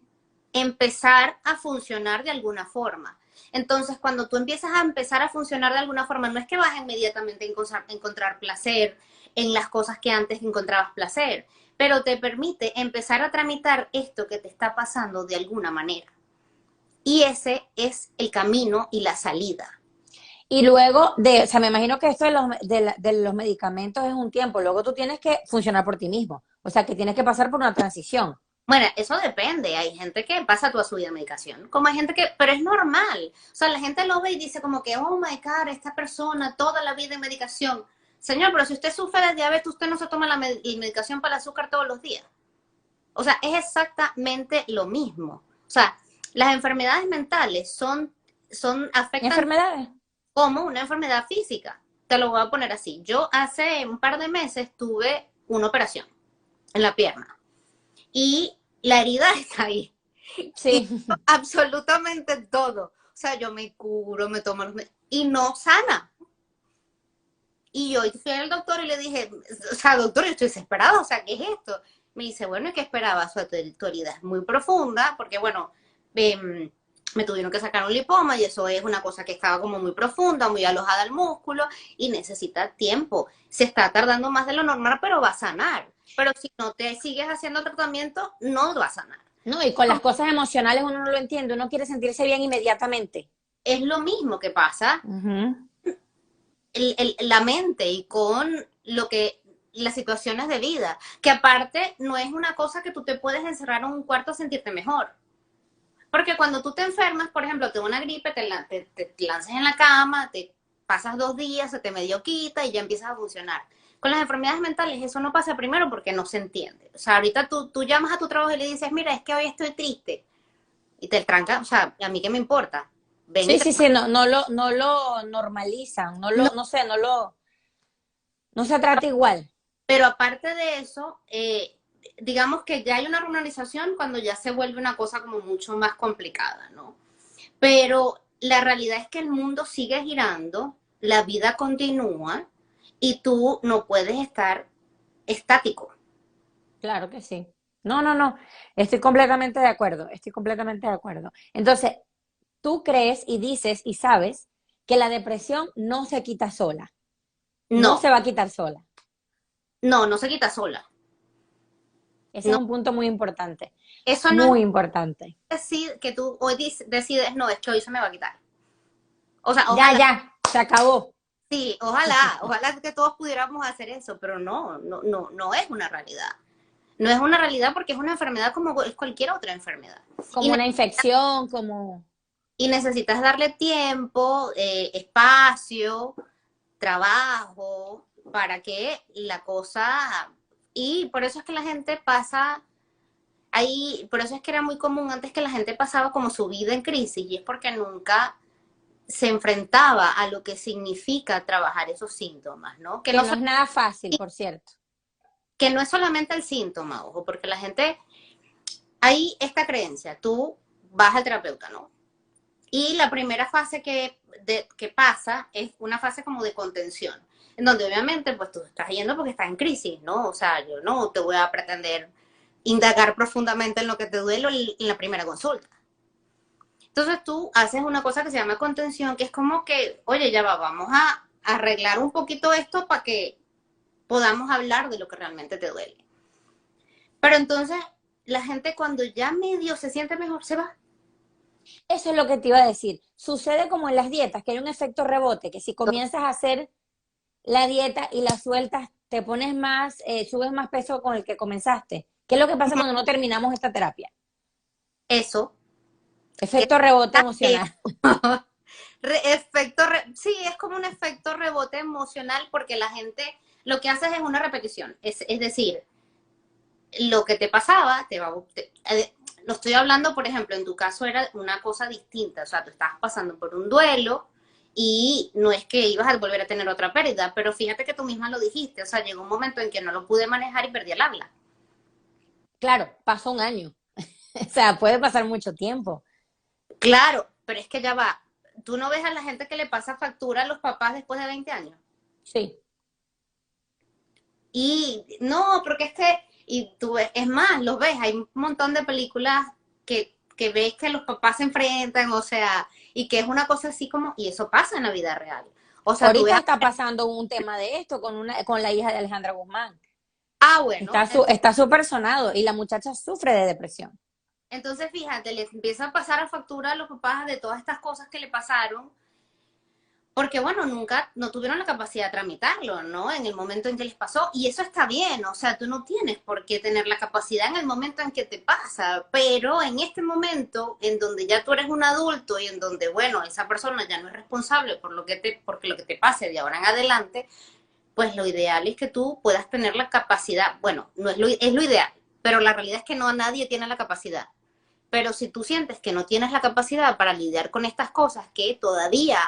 empezar a funcionar de alguna forma. Entonces, cuando tú empiezas a empezar a funcionar de alguna forma, no es que vas inmediatamente a encontrar placer en las cosas que antes encontrabas placer, pero te permite empezar a tramitar esto que te está pasando de alguna manera. Y ese es el camino y la salida. Y luego o sea, me imagino que esto de los medicamentos es un tiempo, luego tú tienes que funcionar por ti mismo, o sea, que tienes que pasar por una transición. Bueno, eso depende. Hay gente que pasa toda su vida en medicación, como hay gente que, pero es normal. O sea, la gente lo ve y dice como que, oh my God, esta persona toda la vida en medicación. Señor, pero si usted sufre de diabetes, usted no se toma la medicación para el azúcar todos los días. O sea, es exactamente lo mismo. O sea, las enfermedades mentales afectan ¿Enfermedades? como una enfermedad física. Te lo voy a poner así. Yo hace un par de meses tuve una operación en la pierna y la herida está ahí. Y Sí. absolutamente todo. O sea, yo me curo, me tomo y no sana. Y yo fui al doctor y le dije, o sea, doctor, yo estoy desesperada, o sea, ¿qué es esto? Me dice, bueno, ¿y qué esperaba? Tu herida es muy profunda, porque bueno, me tuvieron que sacar un lipoma y eso es una cosa que estaba como muy profunda, muy alojada al músculo y necesita tiempo. Se está tardando más de lo normal, pero va a sanar. Pero si no te sigues haciendo tratamiento, no va a sanar. No, y con las cosas emocionales uno no lo entiende, uno quiere sentirse bien inmediatamente. Es lo mismo que pasa Ujú. la mente y con lo que las situaciones de vida, que aparte no es una cosa que tú te puedes encerrar en un cuarto a sentirte mejor. Porque cuando tú te enfermas, por ejemplo, te da una gripe, te lanzas en la cama, te pasas 2 días, se te medio quita y ya empiezas a funcionar. Con las enfermedades mentales eso no pasa primero porque no se entiende. O sea, ahorita tú llamas a tu trabajo y le dices, mira, es que hoy estoy triste. Y te tranca, o sea, a mí qué me importa. Ven y Sí, sí, sí, no lo normalizan, no, no sé, no se trata igual. pero aparte de eso, digamos que ya hay una normalización cuando ya se vuelve una cosa como mucho más complicada, ¿no? Pero la realidad es que el mundo sigue girando, la vida continúa y tú no puedes estar estático. Claro que sí. No, estoy completamente de acuerdo, estoy completamente de acuerdo. Entonces, tú crees y dices y sabes que la depresión no se quita sola, no No, se va a quitar sola. no se quita sola. Ese es No, un punto muy importante, eso no es muy importante. decir que tú hoy decides, no, es que hoy se me va a quitar. O sea, Ya, ojalá, ya, se acabó. sí, ojalá que todos pudiéramos hacer eso, pero no es una realidad. No es una realidad porque es una enfermedad como es cualquier otra enfermedad. Y, Como una infección, como... y necesitas darle tiempo, espacio, trabajo, para que la cosa... Y por eso es que la gente pasa ahí, por eso es que era muy común antes que la gente pasaba como su vida en crisis, y es porque nunca se enfrentaba a lo que significa trabajar esos síntomas, ¿no? Que no es nada fácil, por cierto. Que no es solamente el síntoma, ojo, porque la gente, hay esta creencia, tú vas al terapeuta, ¿no? Y la primera fase que pasa es una fase como de contención, en donde obviamente pues tú estás yendo porque estás en crisis, ¿no? O sea, yo no te voy a pretender indagar profundamente en lo que te duele en la primera consulta. Entonces tú haces una cosa que se llama contención, que es como que, oye, ya va, vamos a arreglar un poquito esto para que podamos hablar de lo que realmente te duele. Pero entonces la gente cuando ya medio se siente mejor se va. Eso es lo que te iba a decir. Sucede como en las dietas, que hay un efecto rebote, que si comienzas a hacer la dieta y la sueltas, te pones más, subes más peso con el que comenzaste. ¿Qué es lo que pasa cuando no terminamos esta terapia? Eso, que Efecto rebote emocional. sí, es como un efecto rebote emocional porque la gente lo que hace es una repetición. Es decir, lo que te pasaba, lo estoy hablando, por ejemplo, en tu caso era una cosa distinta, o sea, tú estabas pasando por un duelo y no es que ibas a volver a tener otra pérdida, pero fíjate que tú misma lo dijiste, o sea, llegó un momento en que no lo pude manejar y perdí el habla. Claro, pasó un año. O sea, puede pasar mucho tiempo. Claro, pero es que ya va, tú no ves a la gente que le pasa factura a los papás después de 20 años. Sí. Y no, porque es que, y tú ves, es más, los ves, hay un montón de películas que ves que los papás se enfrentan, o sea, y que es una cosa así como, y eso pasa en la vida real. O sea, tú ves, Ahorita está pasando un tema de esto con la hija de Alejandra Guzmán. bueno, Está súper sonado y la muchacha sufre de depresión. entonces fíjate, les empieza a pasar a factura a los papás de todas estas cosas que le pasaron, porque bueno, nunca, no tuvieron la capacidad de tramitarlo, ¿no? En el momento en que les pasó, y eso está bien, o sea, tú no tienes por qué tener la capacidad en el momento en que te pasa, pero en este momento, en donde ya tú eres un adulto y en donde, bueno, esa persona ya no es responsable porque lo que te pase de ahora en adelante, pues lo ideal es que tú puedas tener la capacidad, bueno, no es lo ideal, pero la realidad es que no nadie tiene la capacidad. Pero si tú sientes que no tienes la capacidad para lidiar con estas cosas que todavía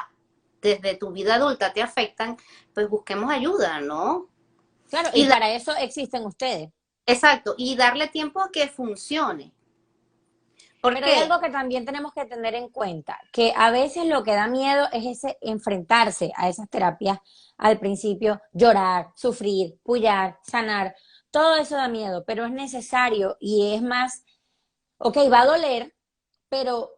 desde tu vida adulta te afectan, pues busquemos ayuda, ¿no? Claro, y Y para eso existen ustedes. exacto, y darle tiempo a que funcione. ¿Por Pero hay qué? algo que también tenemos que tener en cuenta, que a veces lo que da miedo es ese enfrentarse a esas terapias al principio, llorar, sufrir, pullar, sanar, todo eso da miedo, pero es necesario y es más, ok, va a doler, pero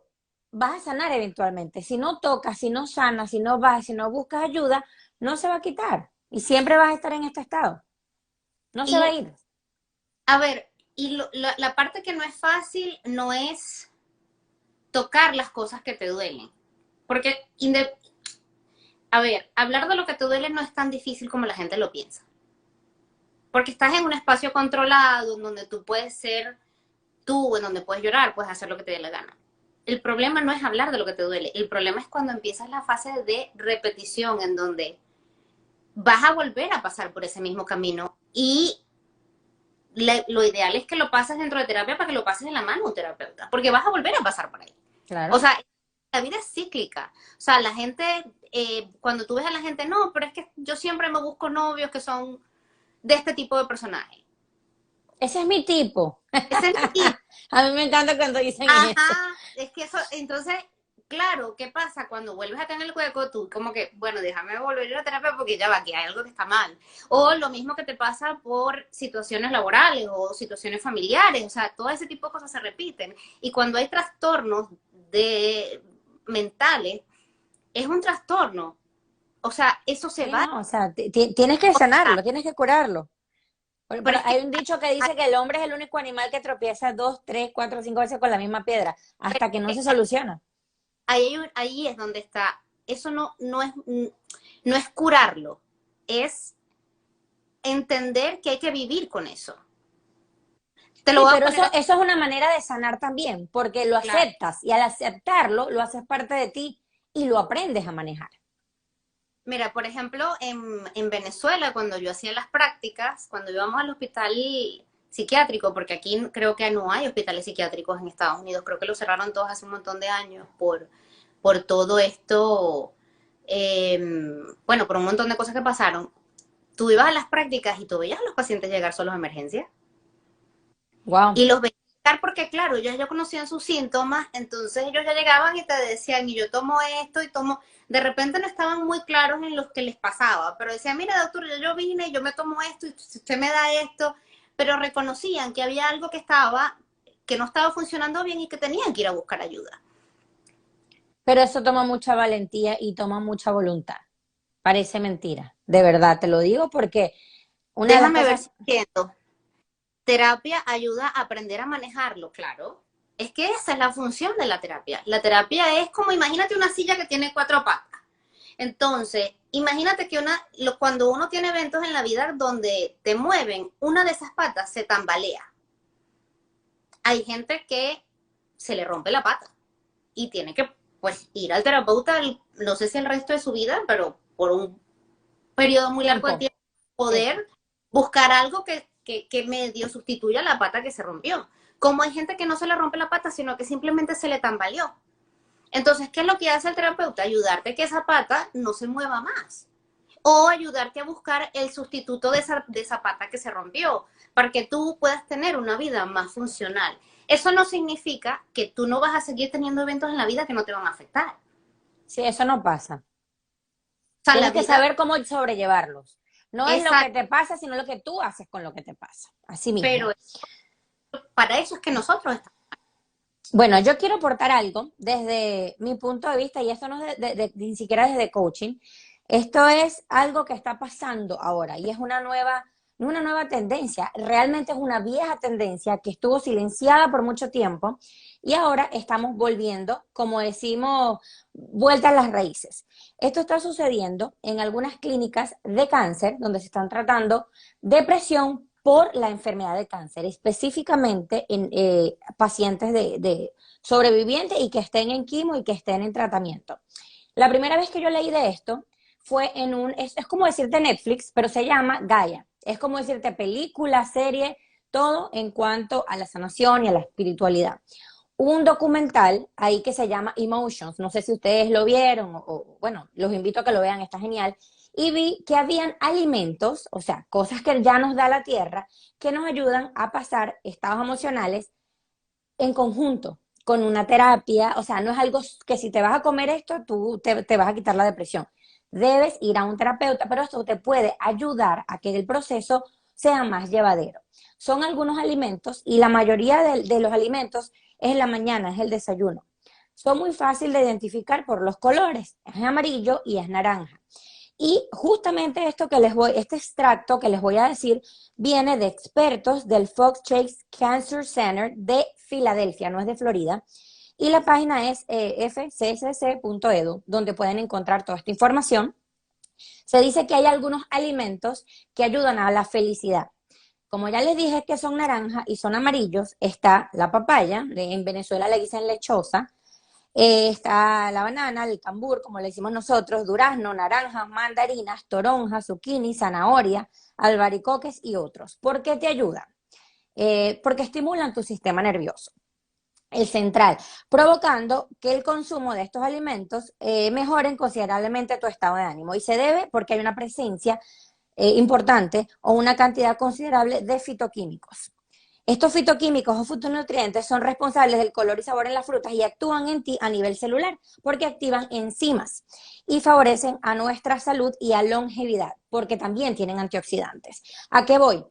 vas a sanar eventualmente. Si no tocas, si no sanas, si no vas, si no buscas ayuda, no se va a quitar y siempre vas a estar en este estado. No se va a Y ir. a ver, la parte que no es fácil no es tocar las cosas que te duelen. Porque, a ver, hablar de lo que te duele no es tan difícil como la gente lo piensa. Porque estás en un espacio controlado, en donde tú puedes ser tú, en donde puedes llorar, puedes hacer lo que te dé la gana. El problema no es hablar de lo que te duele, el problema es cuando empiezas la fase de repetición, en donde vas a volver a pasar por ese mismo camino y lo ideal es que lo pases dentro de terapia para que lo pases en la mano de un terapeuta, porque vas a volver a pasar por ahí. O Claro. sea, la vida es cíclica. O sea, la gente, cuando tú ves a la gente, no, pero es que yo siempre me busco novios que son de este tipo de personaje. Ese es mi tipo. Ese es mi tipo. A mí me encanta cuando dicen eso. Ajá, es que eso, entonces, claro, ¿qué pasa? Cuando vuelves a tener el hueco, tú como que, bueno, déjame volver a ir a terapia porque ya va, que hay algo que está mal. O lo mismo que te pasa por situaciones laborales o situaciones familiares, o sea, todo ese tipo de cosas se repiten. Y cuando hay trastornos de mentales, es un trastorno. O sea, eso se Sí, va. no, o sea, tienes que sanarlo, tienes que curarlo. Pero Pero es que hay un dicho que dice que el hombre es el único animal que tropieza 2, 3, 4, 5 veces con la misma piedra, hasta que no se soluciona. ahí es donde está. Eso no es curarlo, es entender que hay que vivir con eso. Te lo Sí, voy a pero eso, poner eso es una manera de sanar también, porque lo claro. aceptas y al aceptarlo lo haces parte de ti y lo aprendes a manejar. Mira, por ejemplo, en Venezuela, cuando yo hacía las prácticas, cuando íbamos al hospital psiquiátrico, porque aquí creo que no hay hospitales psiquiátricos en Estados Unidos, creo que lo cerraron todos hace un montón de años por todo esto, eh, bueno, por un montón de cosas que pasaron. Tú ibas a las prácticas y tú veías a los pacientes llegar solos a emergencia. Wow. Y los veía porque, claro, ellos ya conocían sus síntomas, entonces ellos ya llegaban y te decían, y yo tomo esto y tomo, de repente no estaban muy claros en lo que les pasaba, pero decían, mira, doctor, yo vine, yo me tomo esto y usted me da esto, pero reconocían que había algo que no estaba funcionando bien y que tenían que ir a buscar ayuda. Pero eso toma mucha valentía y toma mucha voluntad. Parece mentira. De verdad, te lo digo porque una de las Déjame ver cosas, si entiendo. Terapia ayuda a aprender a manejarlo, claro. Es que esa es la función de la terapia. La terapia es como, imagínate una silla que tiene cuatro patas. Entonces, imagínate que cuando uno tiene eventos en la vida donde te mueven, una de esas patas se tambalea. Hay gente que se le rompe la pata y tiene que pues ir al terapeuta, no sé si el resto de su vida, pero por un periodo muy largo de tiempo, tiempo, eso. poder buscar algo que medio sustituya la pata que se rompió. Como hay gente que no se le rompe la pata, sino que simplemente se le tambaleó. Entonces, ¿qué es lo que hace el terapeuta? Ayudarte a que esa pata no se mueva más. O ayudarte a buscar el sustituto de esa pata que se rompió, para que tú puedas tener una vida más funcional. Eso no significa que tú no vas a seguir teniendo eventos en la vida que no te van a afectar. Sí, eso no pasa. O sea, la Tienes que vida saber cómo sobrellevarlos. No es es, lo que te pasa, sino lo que tú haces con lo que te pasa. Así pero mismo. para eso es que nosotros estamos. Bueno, yo quiero aportar algo desde mi punto de vista, y esto no es ni siquiera desde coaching. Esto es algo que está pasando ahora y es no una nueva tendencia, realmente es una vieja tendencia que estuvo silenciada por mucho tiempo y ahora estamos volviendo, como decimos, vuelta a las raíces. Esto está sucediendo en algunas clínicas de cáncer donde se están tratando depresión por la enfermedad de cáncer, específicamente en pacientes de sobrevivientes y que estén en quimo y que estén en tratamiento. La primera vez que yo leí de esto fue es como decirte Netflix, pero se llama Gaia. Es como decirte película, serie, todo en cuanto a la sanación y a la espiritualidad. Un documental ahí que se llama Emotions, no sé si ustedes lo vieron bueno, los invito a que lo vean, está genial. Y vi que habían alimentos, o sea, cosas que ya nos da la tierra, que nos ayudan a pasar estados emocionales en conjunto con una terapia, o sea, no es algo que si te vas a comer esto, tú te vas a quitar la depresión. Debes ir a un terapeuta, pero esto te puede ayudar a que el proceso sea más llevadero. Son algunos alimentos y la mayoría de los alimentos es en la mañana, es el desayuno. Son muy fáciles de identificar por los colores, es amarillo y es naranja. Y justamente este extracto que les voy a decir, viene de expertos del Fox Chase Cancer Center de Filadelfia, no es de Florida. Y la página es fccc.edu, donde pueden encontrar toda esta información. Se dice que hay algunos alimentos que ayudan a la felicidad. Como ya les dije que son naranjas y son amarillos, está la papaya, en Venezuela le dicen lechosa, está la banana, el cambur, como le decimos nosotros, durazno, naranjas, mandarinas, toronjas, zucchini, zanahoria, albaricoques y otros. ¿Por qué te ayudan? Porque estimulan tu sistema nervioso, el central, provocando que el consumo de estos alimentos mejoren considerablemente tu estado de ánimo. Y se debe porque hay una presencia importante o una cantidad considerable de fitoquímicos. Estos fitoquímicos o fitonutrientes son responsables del color y sabor en las frutas y actúan en ti a nivel celular porque activan enzimas y favorecen a nuestra salud y a longevidad porque también tienen antioxidantes. ¿A qué voy?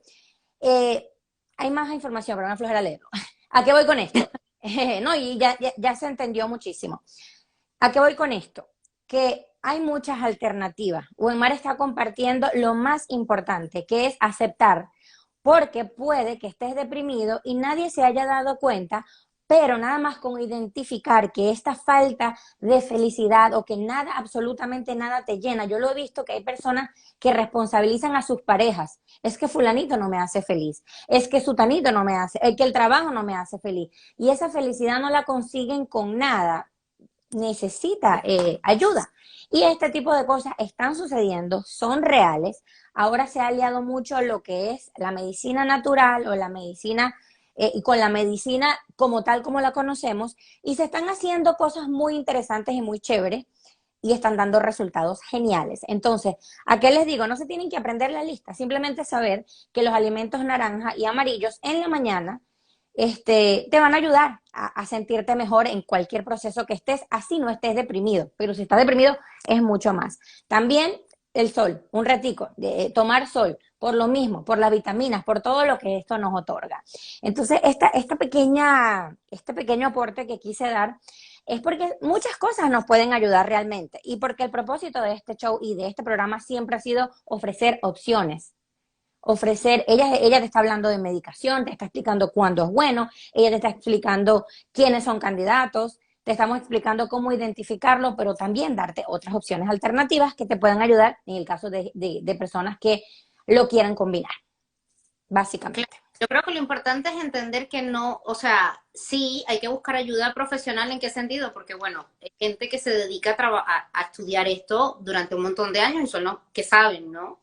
Hay más información, pero no aflojar a leerlo. ¿A qué voy con esto? No, y ya se entendió muchísimo. ¿A qué voy con esto? Que hay muchas alternativas. Wilmar está compartiendo lo más importante, que es aceptar, porque puede que estés deprimido y nadie se haya dado cuenta, pero nada más con identificar que esta falta de felicidad o que nada, absolutamente nada te llena. Yo lo he visto que hay personas que responsabilizan a sus parejas. Es que fulanito no me hace feliz, es que sutanito no me hace, es que el trabajo no me hace feliz. Y esa felicidad no la consiguen con nada, necesita ayuda. Y este tipo de cosas están sucediendo, son reales. Ahora se ha aliado mucho lo que es la medicina natural o la medicina y con la medicina como tal como la conocemos y se están haciendo cosas muy interesantes y muy chéveres y están dando resultados geniales. Entonces, ¿a qué les digo? No se tienen que aprender la lista, simplemente saber que los alimentos naranja y amarillos en la mañana te van a ayudar a sentirte mejor en cualquier proceso que estés, así no estés deprimido, pero si estás deprimido es mucho más. También el sol, un ratico, tomar sol, por lo mismo, por las vitaminas, por todo lo que esto nos otorga. Entonces, este pequeño aporte que quise dar es porque muchas cosas nos pueden ayudar realmente y porque el propósito de este show y de este programa siempre ha sido ofrecer opciones, ella te está hablando de medicación, te está explicando cuándo es bueno, ella te está explicando quiénes son candidatos, te estamos explicando cómo identificarlo, pero también darte otras opciones alternativas que te puedan ayudar en el caso de personas que lo quieran combinar, básicamente. Yo creo que lo importante es entender que no, o sea, sí hay que buscar ayuda profesional. ¿En qué sentido? Porque, bueno, hay gente que se dedica a estudiar esto durante un montón de años y son los que saben, ¿no?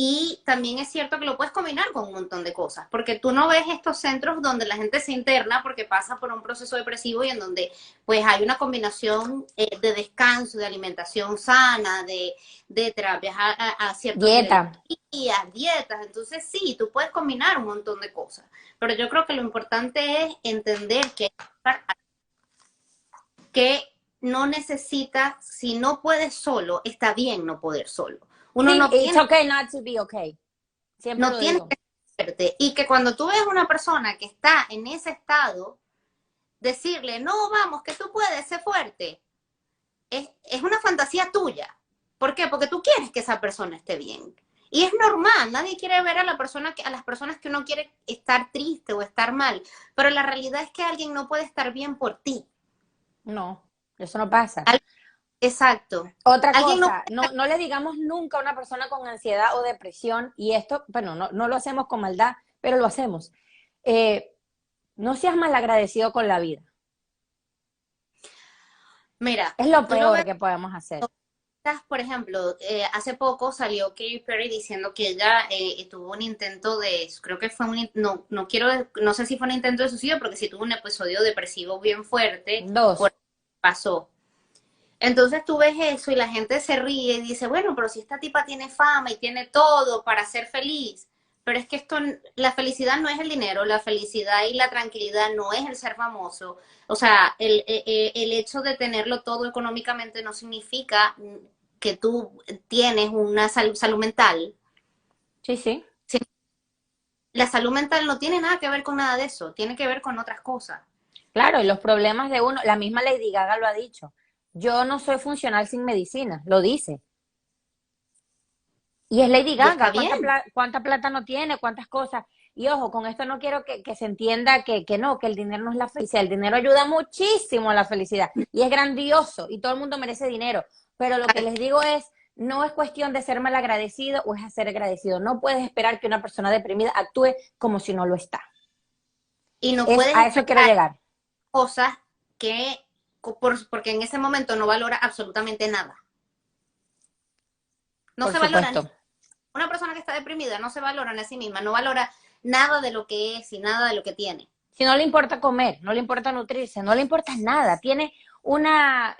Y también es cierto que lo puedes combinar con un montón de cosas, porque tú no ves estos centros donde la gente se interna porque pasa por un proceso depresivo y en donde pues hay una combinación de descanso, de alimentación sana, de terapias a cierto Dieta. nivel, dietas. Entonces sí, tú puedes combinar un montón de cosas, pero yo creo que lo importante es entender que no necesitas, si no puedes solo, está bien no poder solo. Uno Sí, no it's tiene okay not to be okay. Siempre no lo tienes digo. que hacerte. Y que cuando tú ves una persona que está en ese estado, decirle, no, vamos, que tú puedes ser fuerte, es una fantasía tuya. ¿Por qué? Porque tú quieres que esa persona esté bien. Y es normal, nadie quiere ver a a las personas que uno quiere estar triste o estar mal, pero la realidad es que alguien no puede estar bien por ti. No, eso no pasa. Exacto. Otra Alguien no cosa, no le digamos nunca a una persona con ansiedad o depresión, y esto, bueno, no lo hacemos con maldad, pero lo hacemos. Eh, no seas malagradecido con la vida. Mira, Es lo tú lo peor ves. que podemos hacer. Por ejemplo, hace poco salió Katy Perry diciendo que ella tuvo un intento creo que fue no sé si fue un intento de suicidio, porque sí tuvo un episodio depresivo bien fuerte, Dos. por pasó. Entonces tú ves eso y la gente se ríe y dice, bueno, pero si esta tipa tiene fama y tiene todo para ser feliz, pero es que la felicidad no es el dinero, la felicidad y la tranquilidad no es el ser famoso. O sea, el hecho de tenerlo todo económicamente no significa que tú tienes una salud mental. Sí, sí. La salud mental no tiene nada que ver con nada de eso, tiene que ver con otras cosas. Claro, y los problemas de uno, la misma Lady Gaga lo ha dicho. Yo no soy funcional sin medicina, lo dice. Y es Lady Y está Gaga, bien. cuánta plata no tiene, cuántas cosas. Y ojo, con esto no quiero que se entienda que no, que el dinero no es la felicidad. El dinero ayuda muchísimo a la felicidad y es grandioso y todo el mundo merece dinero. Pero lo que les digo es, no es cuestión de ser mal agradecido o es ser agradecido. No puedes esperar que una persona deprimida actúe como si no lo está. Y no puedes A eso quiero esperar llegar. cosas que, porque en ese momento no valora absolutamente nada. No Por se valora ni supuesto. una persona que está deprimida, no se valora ni a sí misma, no valora nada de lo que es y nada de lo que tiene. Si no le importa comer, no le importa nutrirse, no le importa nada, tiene una,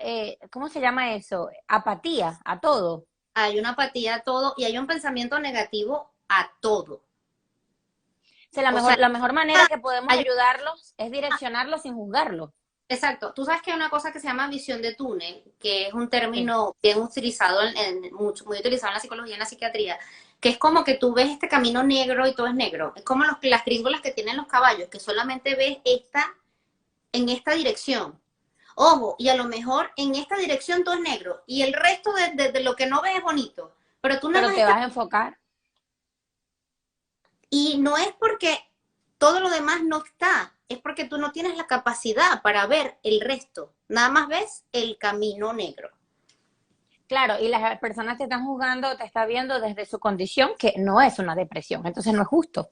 ¿cómo se llama eso? Apatía a todo. Hay una apatía a todo y hay un pensamiento negativo a todo. O sea, O sea, la mejor manera que podemos hay, ayudarlos es direccionarlos sin juzgarlos. exacto. Tú sabes que hay una cosa que se llama visión de túnel, que es un Sí. término bien utilizado, mucho, muy utilizado en la psicología y en la psiquiatría, que es como que tú ves este camino negro y todo es negro. Es como las gringolas que tienen los caballos, que solamente ves en esta dirección. Ojo, y a lo mejor en esta dirección todo es negro y el resto de lo que no ves es bonito. Pero tú nada Pero más te estás. vas a enfocar. Y no es porque todo lo demás no está, es porque tú no tienes la capacidad para ver el resto. Nada más ves el camino negro. Claro, y las personas te están juzgando, te están viendo desde su condición, que no es una depresión, entonces no es justo.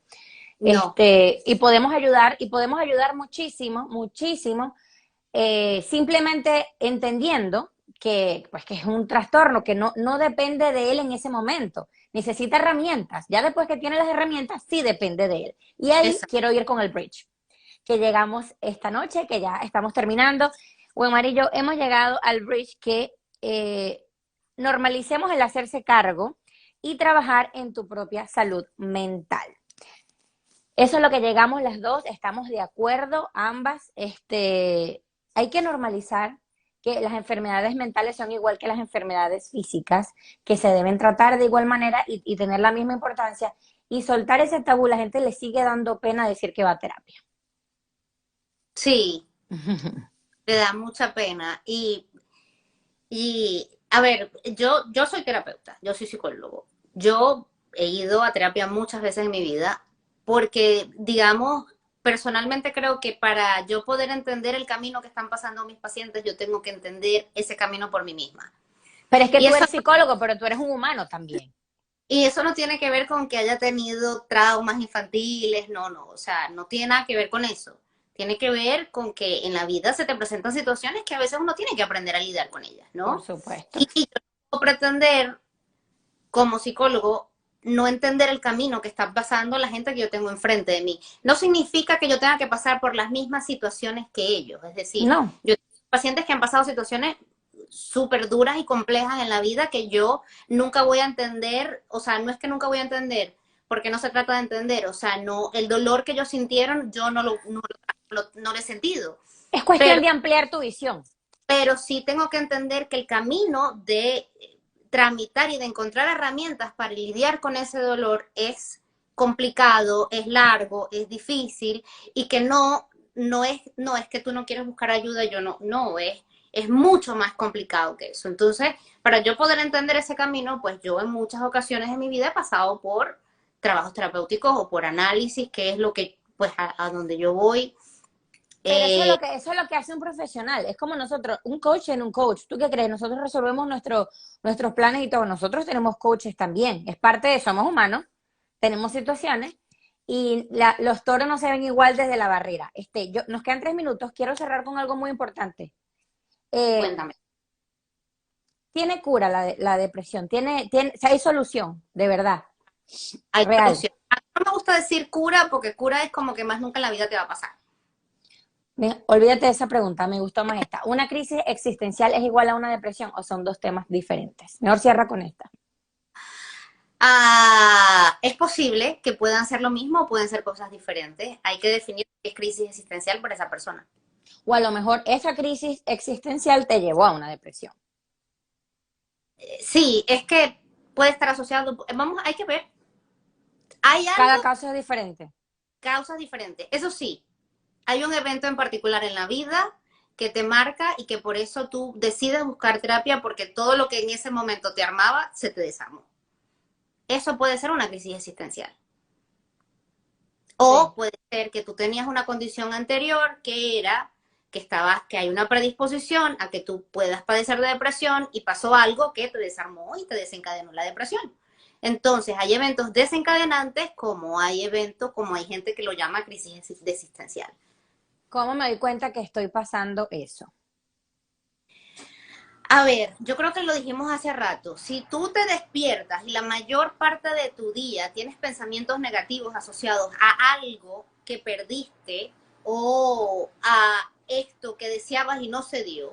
No, Y podemos ayudar muchísimo, muchísimo, simplemente entendiendo que, pues, que es un trastorno, que no depende de él en ese momento. Necesita herramientas. Ya después que tiene las herramientas, sí depende de él. Y ahí exacto. quiero ir con el bridge, que llegamos esta noche, que ya estamos terminando. Bueno, y yo hemos llegado al bridge que normalicemos el hacerse cargo y trabajar en tu propia salud mental. Eso es lo que llegamos las dos, estamos de acuerdo ambas. Hay que normalizar que las enfermedades mentales son igual que las enfermedades físicas, que se deben tratar de igual manera y tener la misma importancia. Y soltar ese tabú, la gente le sigue dando pena decir que va a terapia. Sí, te da mucha pena. A ver, yo soy terapeuta, yo soy psicólogo. Yo he ido a terapia muchas veces en mi vida porque, digamos, personalmente creo que para yo poder entender el camino que están pasando mis pacientes, yo tengo que entender ese camino por mí misma. Pero es que Y tú eso, eres psicólogo, pero tú eres un humano también. y eso no tiene que ver con que haya tenido traumas infantiles, no, no, o sea, no tiene nada que ver con eso. Tiene que ver con que en la vida se te presentan situaciones que a veces uno tiene que aprender a lidiar con ellas, Por ¿no? supuesto. Y yo no puedo pretender como psicólogo no entender el camino que está pasando la gente que yo tengo enfrente de mí. No significa que yo tenga que pasar por las mismas situaciones que ellos. Es decir, No, yo tengo pacientes que han pasado situaciones súper duras y complejas en la vida que yo nunca voy a entender, o sea, no es que nunca voy a entender, porque no se trata de entender, o sea, no, el dolor que ellos sintieron, yo no lo he sentido. es cuestión Pero de ampliar tu visión. sí tengo que entender que el camino de tramitar y de encontrar herramientas para lidiar con ese dolor es complicado, es largo, es difícil y que no es que tú no quieres buscar ayuda, yo no, es mucho más complicado que eso. Entonces, para yo poder entender ese camino, pues yo en muchas ocasiones de mi vida he pasado por trabajos terapéuticos o por análisis, que es lo que, pues, a donde yo voy. Pero Eh, eso es lo que hace un profesional. Es como nosotros, un coach en un coach. ¿Tú qué crees? Nosotros resolvemos nuestros planes y todo. Nosotros tenemos coaches también. Es parte de, somos humanos, tenemos situaciones y los toros no se ven igual desde la barrera. Nos quedan 3 minutos. Quiero cerrar con algo muy importante. Eh, Cuéntame. Tiene cura la depresión. O sea, hay solución, de verdad, Hay real. solución. A mí no me gusta decir cura porque cura es como que más nunca en la vida te va a pasar. Olvídate de esa pregunta, me gustó más esta. ¿Una crisis existencial es igual a una depresión o son dos temas diferentes? Mejor cierra con esta. Es posible que puedan ser lo mismo o pueden ser cosas diferentes. Hay que definir qué es crisis existencial por esa persona. O a lo mejor esa crisis existencial te llevó a una depresión. Sí, es que puede estar asociado. Hay que ver. Hay Cada algo, caso es diferente. causas diferentes. Eso sí, hay un evento en particular en la vida que te marca y que por eso tú decides buscar terapia porque todo lo que en ese momento te armaba se te desarmó. Eso puede ser una crisis existencial. O Sí. puede ser que tú tenías una condición anterior que era que hay una predisposición a que tú puedas padecer de depresión y pasó algo que te desarmó y te desencadenó la depresión. Entonces, hay eventos desencadenantes como hay gente que lo llama crisis existencial. ¿Cómo me doy cuenta que estoy pasando eso? A ver, yo creo que lo dijimos hace rato. Si tú te despiertas y la mayor parte de tu día tienes pensamientos negativos asociados a algo que perdiste o a esto que deseabas y no se dio,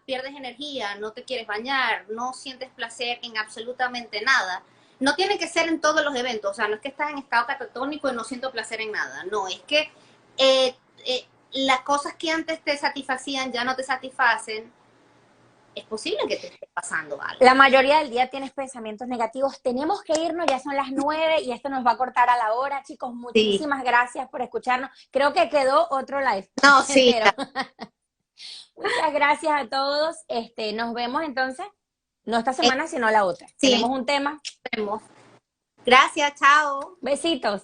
pierdes energía, no te quieres bañar, no sientes placer en absolutamente nada, no tiene que ser en todos los eventos, o sea, no es que estás en estado catatónico y no siento placer en nada, no, es que eh, las cosas que antes te satisfacían ya no te satisfacen, es posible que te esté pasando La algo. mayoría del día tienes pensamientos negativos. Tenemos que irnos, ya son las 9 y esto nos va a cortar a la hora. Chicos, Sí. muchísimas gracias por escucharnos. Creo que quedó otro live No, sí, entero. Muchas gracias a todos. Nos vemos entonces, no esta semana, sino la otra. sí, Tenemos un tema. vemos. Gracias, chao. Besitos.